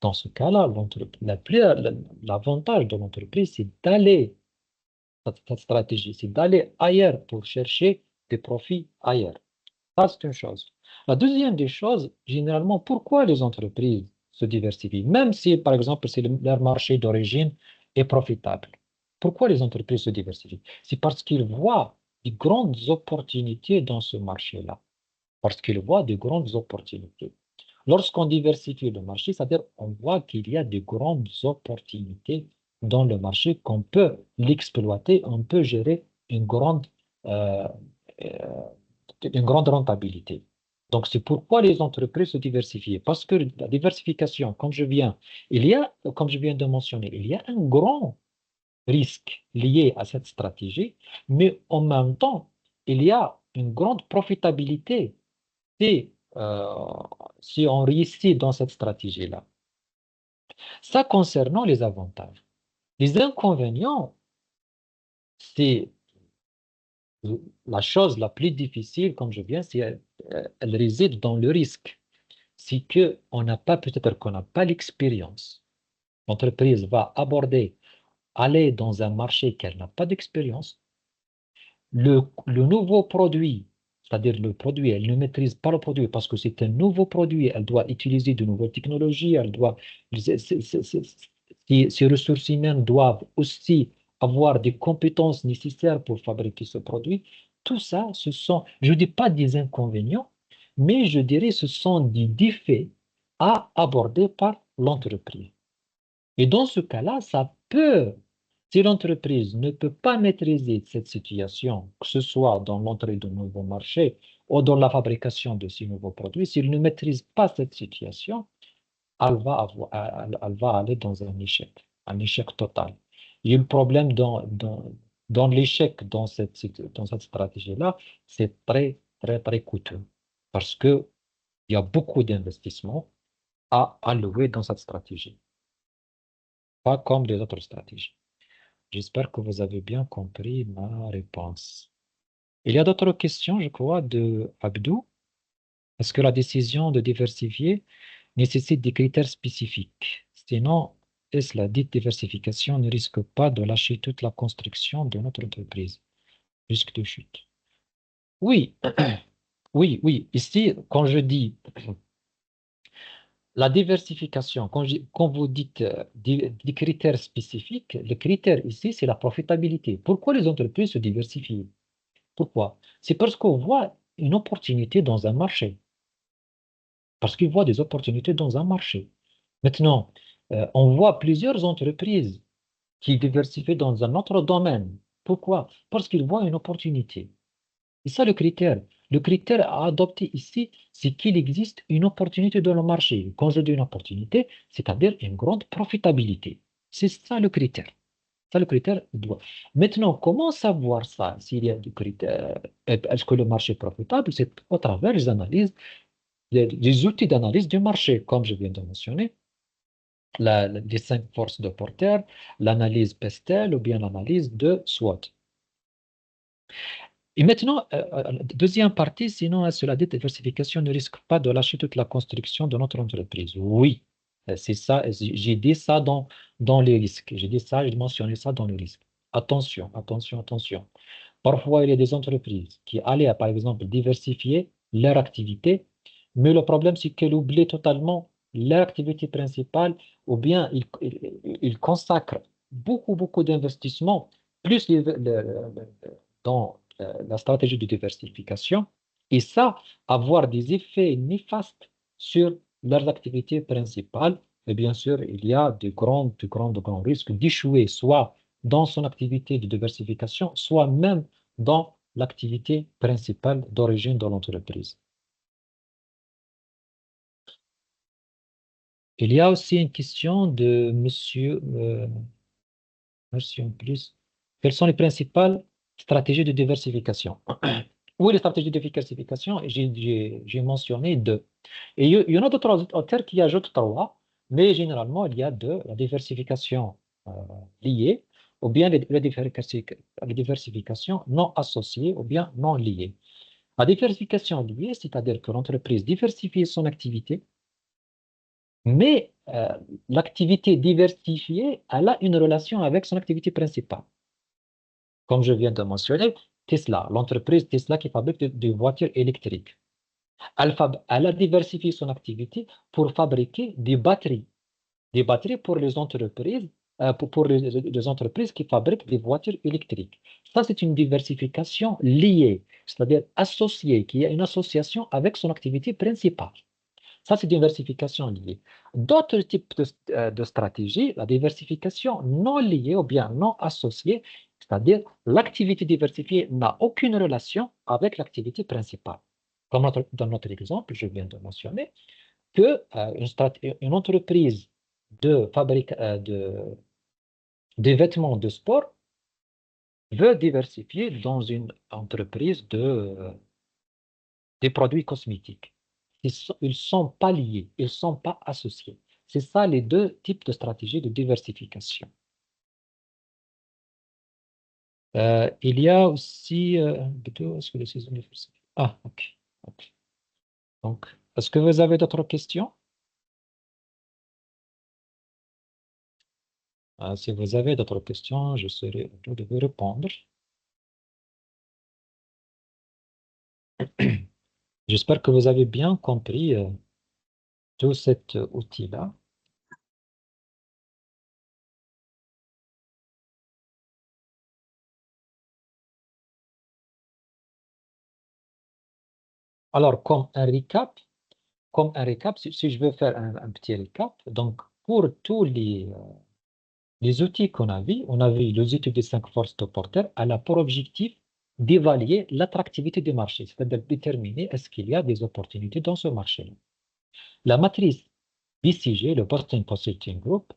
dans ce cas-là, l'avantage de l'entreprise, c'est d'aller, cette stratégie, c'est d'aller ailleurs pour chercher des profits ailleurs. Ça, c'est une chose. La deuxième des choses, généralement, pourquoi les entreprises se diversifient, même si, par exemple, si leur marché d'origine est profitable. Pourquoi les entreprises se diversifient? C'est parce qu'ils voient de grandes opportunités dans ce marché-là. Parce qu'ils voient de grandes opportunités. Lorsqu'on diversifie le marché, c'est-à-dire on voit qu'il y a de grandes opportunités dans le marché, qu'on peut l'exploiter, on peut gérer euh, euh, une grande rentabilité. Donc, c'est pourquoi les entreprises se diversifient. Parce que la diversification, comme je viens de mentionner, il y a un grand risque lié à cette stratégie, mais en même temps, il y a une grande profitabilité si, si on réussit dans cette stratégie-là. Ça concernant les avantages. Les inconvénients, c'est la chose la plus difficile, comme je viens, elle réside dans le risque. C'est que peut-être qu'on n'a pas l'expérience. L'entreprise va aller dans un marché qu'elle n'a pas d'expérience. Le nouveau produit, c'est-à-dire le produit, elle ne maîtrise pas le produit parce que c'est un nouveau produit, elle doit utiliser de nouvelles technologies, ces ressources humaines doivent aussi avoir des compétences nécessaires pour fabriquer ce produit. Tout ça, je ne dis pas des inconvénients, mais je dirais ce sont des défis à aborder par l'entreprise. Et dans ce cas-là, si l'entreprise ne peut pas maîtriser cette situation, que ce soit dans l'entrée de nouveaux marchés ou dans la fabrication de ces nouveaux produits, s'il ne maîtrise pas cette situation, elle va aller dans un échec total. Il y a le problème dans l'échec dans cette stratégie-là, c'est très, très, très coûteux parce qu'il y a beaucoup d'investissements à allouer dans cette stratégie, pas comme les autres stratégies. J'espère que vous avez bien compris ma réponse. Il y a d'autres questions, je crois, de Abdou. Est-ce que la décision de diversifier nécessite des critères spécifiques? Sinon, est-ce la dite diversification ne risque pas de lâcher toute la construction de notre entreprise? Risque de chute. Oui, oui, oui. Ici, quand je dis la diversification, quand vous dites des critères spécifiques, le critère ici, c'est la profitabilité. Pourquoi les entreprises se diversifient? Pourquoi? C'est parce qu'on voit une opportunité dans un marché. Parce qu'ils voient des opportunités dans un marché. Maintenant, on voit plusieurs entreprises qui diversifient dans un autre domaine. Pourquoi? Parce qu'ils voient une opportunité. C'est ça le critère. Le critère à adopter ici, c'est qu'il existe une opportunité dans le marché. Quand je dis une opportunité, c'est-à-dire une grande profitabilité. C'est ça le critère. Ça, le critère doit. Maintenant, comment savoir ça? S'il y a des critères, est-ce que le marché est profitable? C'est au travers des analyses, des outils d'analyse du marché, comme je viens de mentionner, les 5 forces de Porter, l'analyse Pestel ou bien l'analyse de SWOT. Et maintenant, deuxième partie, sinon, cela dit, diversification ne risque pas de lâcher toute la construction de notre entreprise. Oui, c'est ça, j'ai dit ça dans les risques. J'ai dit ça, j'ai mentionné ça dans les risques. Attention, attention, attention. Parfois, il y a des entreprises qui allaient, par exemple, diversifier leur activité, mais le problème, c'est qu'elles oublient totalement leur activité principale, ou bien ils consacrent beaucoup, beaucoup d'investissements, plus dans la stratégie de diversification, et ça, avoir des effets néfastes sur leurs activités principales. Et bien sûr, il y a de grands risques d'échouer, soit dans son activité de diversification, soit même dans l'activité principale d'origine de l'entreprise. Il y a aussi une question de monsieur en plus. Quelles sont les principales stratégies de diversification? Oui, les stratégies de diversification, j'ai mentionné deux. Et il y en a d'autres auteurs qui ajoutent trois, mais généralement, il y a deux, la diversification euh, liée, ou bien la diversification non associée, ou bien non liée. La diversification liée, c'est-à-dire que l'entreprise diversifie son activité, mais l'activité diversifiée, elle a une relation avec son activité principale. Comme je viens de mentionner, Tesla, l'entreprise Tesla qui fabrique des voitures électriques. Elle a diversifié son activité pour fabriquer des batteries pour les entreprises, pour les entreprises qui fabriquent des voitures électriques. Ça, c'est une diversification liée, c'est-à-dire associée, qui a une association avec son activité principale. Ça, c'est diversification liée. D'autres types de stratégies, la diversification non liée ou bien non associée, c'est-à-dire l'activité diversifiée n'a aucune relation avec l'activité principale. Comme dans notre exemple, je viens de mentionner que une entreprise de fabrique des vêtements de sport veut diversifier dans une entreprise des produits cosmétiques. Ils ne sont pas liés, ils ne sont pas associés. C'est ça les deux types de stratégies de diversification. Il y a aussi... est-ce que Ah, ok. Ok. Donc, est-ce que vous avez d'autres questions? Si vous avez d'autres questions, je serai heureux de vous répondre. J'espère que vous avez bien compris tout cet outil-là. Alors, comme un récap, si je veux faire un petit récap, donc pour tous les outils qu'on a vus, on a vu les outils des 5 forces de Porter, elle a pour objectif d'évaluer l'attractivité du marché, c'est-à-dire déterminer est-ce qu'il y a des opportunités dans ce marché-là. La matrice BCG, le Boston Consulting Group,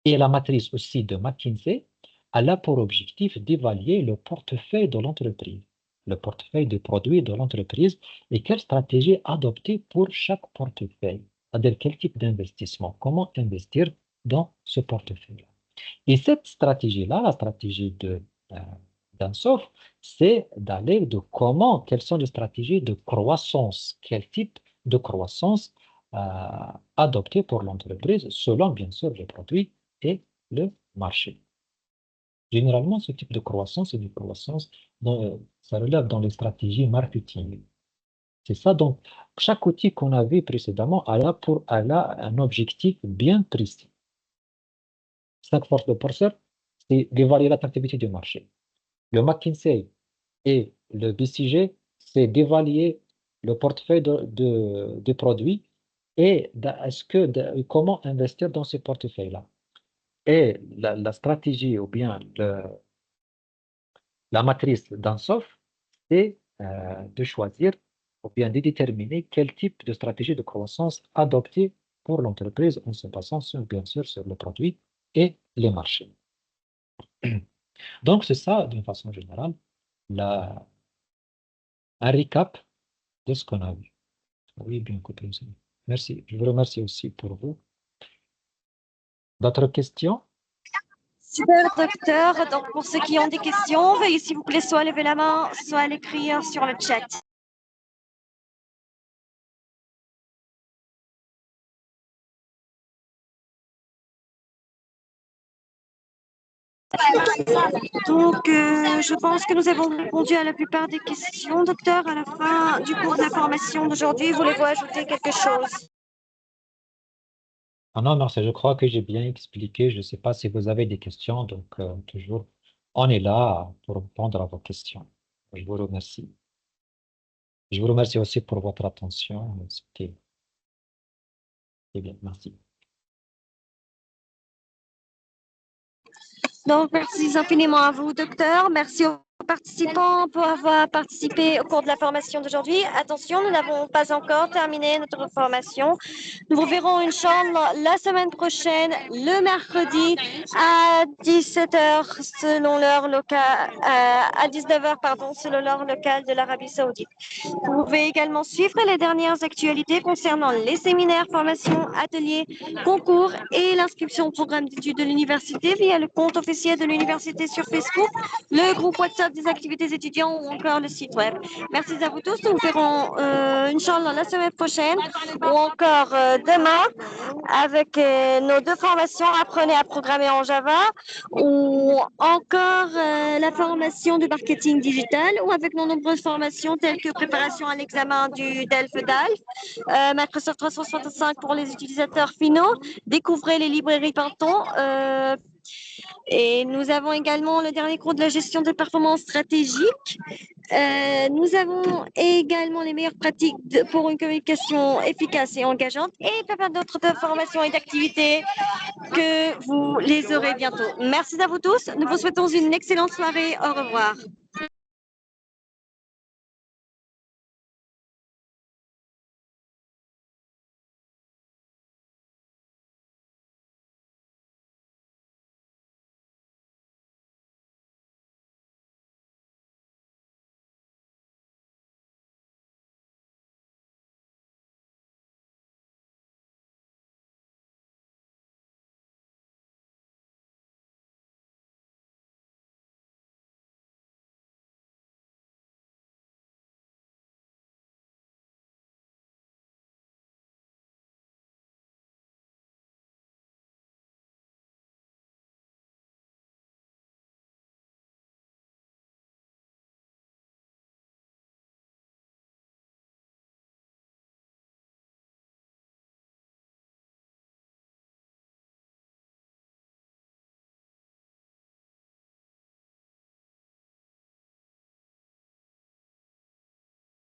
et la matrice aussi de McKinsey, elle a pour objectif d'évaluer le portefeuille de l'entreprise, le portefeuille de produits de l'entreprise et quelle stratégie adopter pour chaque portefeuille, c'est-à-dire quel type d'investissement, comment investir dans ce portefeuille. Et cette stratégie-là, la stratégie d'Ansoff, c'est d'aller de quelles sont les stratégies de croissance, quel type de croissance adopter pour l'entreprise selon, bien sûr, les produits et le marché. Généralement, ce type de croissance est une croissance, ça relève dans les stratégies marketing. C'est ça, donc, chaque outil qu'on a vu précédemment, elle a un objectif bien précis. 5 forces de Porter, c'est d'évaluer l'attractivité du marché. Le McKinsey et le BCG, c'est d'évaluer le portefeuille de produits et comment investir dans ces portefeuilles-là. Et la stratégie ou bien la matrice d'Ansoff, c'est de choisir ou bien de déterminer quel type de stratégie de croissance adopter pour l'entreprise en se basant bien sûr sur le produit et les marchés. Donc, c'est ça, d'une façon générale, un recap de ce qu'on a vu. Oui, bien écoutez, merci. Je vous remercie aussi pour vous. D'autres questions? Super, docteur. Donc, pour ceux qui ont des questions, veuillez s'il vous plaît soit lever la main, soit l'écrire sur le chat. Donc, je pense que nous avons répondu à la plupart des questions, docteur. À la fin du cours de la formation d'aujourd'hui, voulez-vous ajouter quelque chose? Ah non, merci, je crois que j'ai bien expliqué. Je ne sais pas si vous avez des questions, donc toujours, on est là pour répondre à vos questions. Je vous remercie. Je vous remercie aussi pour votre attention. C'était bien, merci. Donc, merci infiniment à vous, docteur. Merci aux participants pour avoir participé au cours de la formation d'aujourd'hui. Attention, nous n'avons pas encore terminé notre formation. Nous vous verrons, Inch'Allah, la semaine prochaine, le mercredi, à 17h, selon l'heure locale, à 19h, pardon, selon l'heure locale de l'Arabie Saoudite. Vous pouvez également suivre les dernières actualités concernant les séminaires, formations, ateliers, concours et l'inscription au programme d'études de l'université via le compte officiel de l'université sur Facebook, le groupe WhatsApp des activités étudiants ou encore le site web. Merci à vous tous. Nous vous verrons, Inch'Allah, la semaine prochaine ou encore demain avec nos deux formations Apprenez à programmer en Java ou encore la formation de marketing digital ou avec nos nombreuses formations telles que préparation à l'examen du DELF, Microsoft 365 pour les utilisateurs finaux, découvrez les librairies Python. Et nous avons également le dernier cours de la gestion de performance stratégique. Nous avons également les meilleures pratiques pour une communication efficace et engageante et plein d'autres formations et d'activités que vous les aurez bientôt. Merci à vous tous. Nous vous souhaitons une excellente soirée. Au revoir.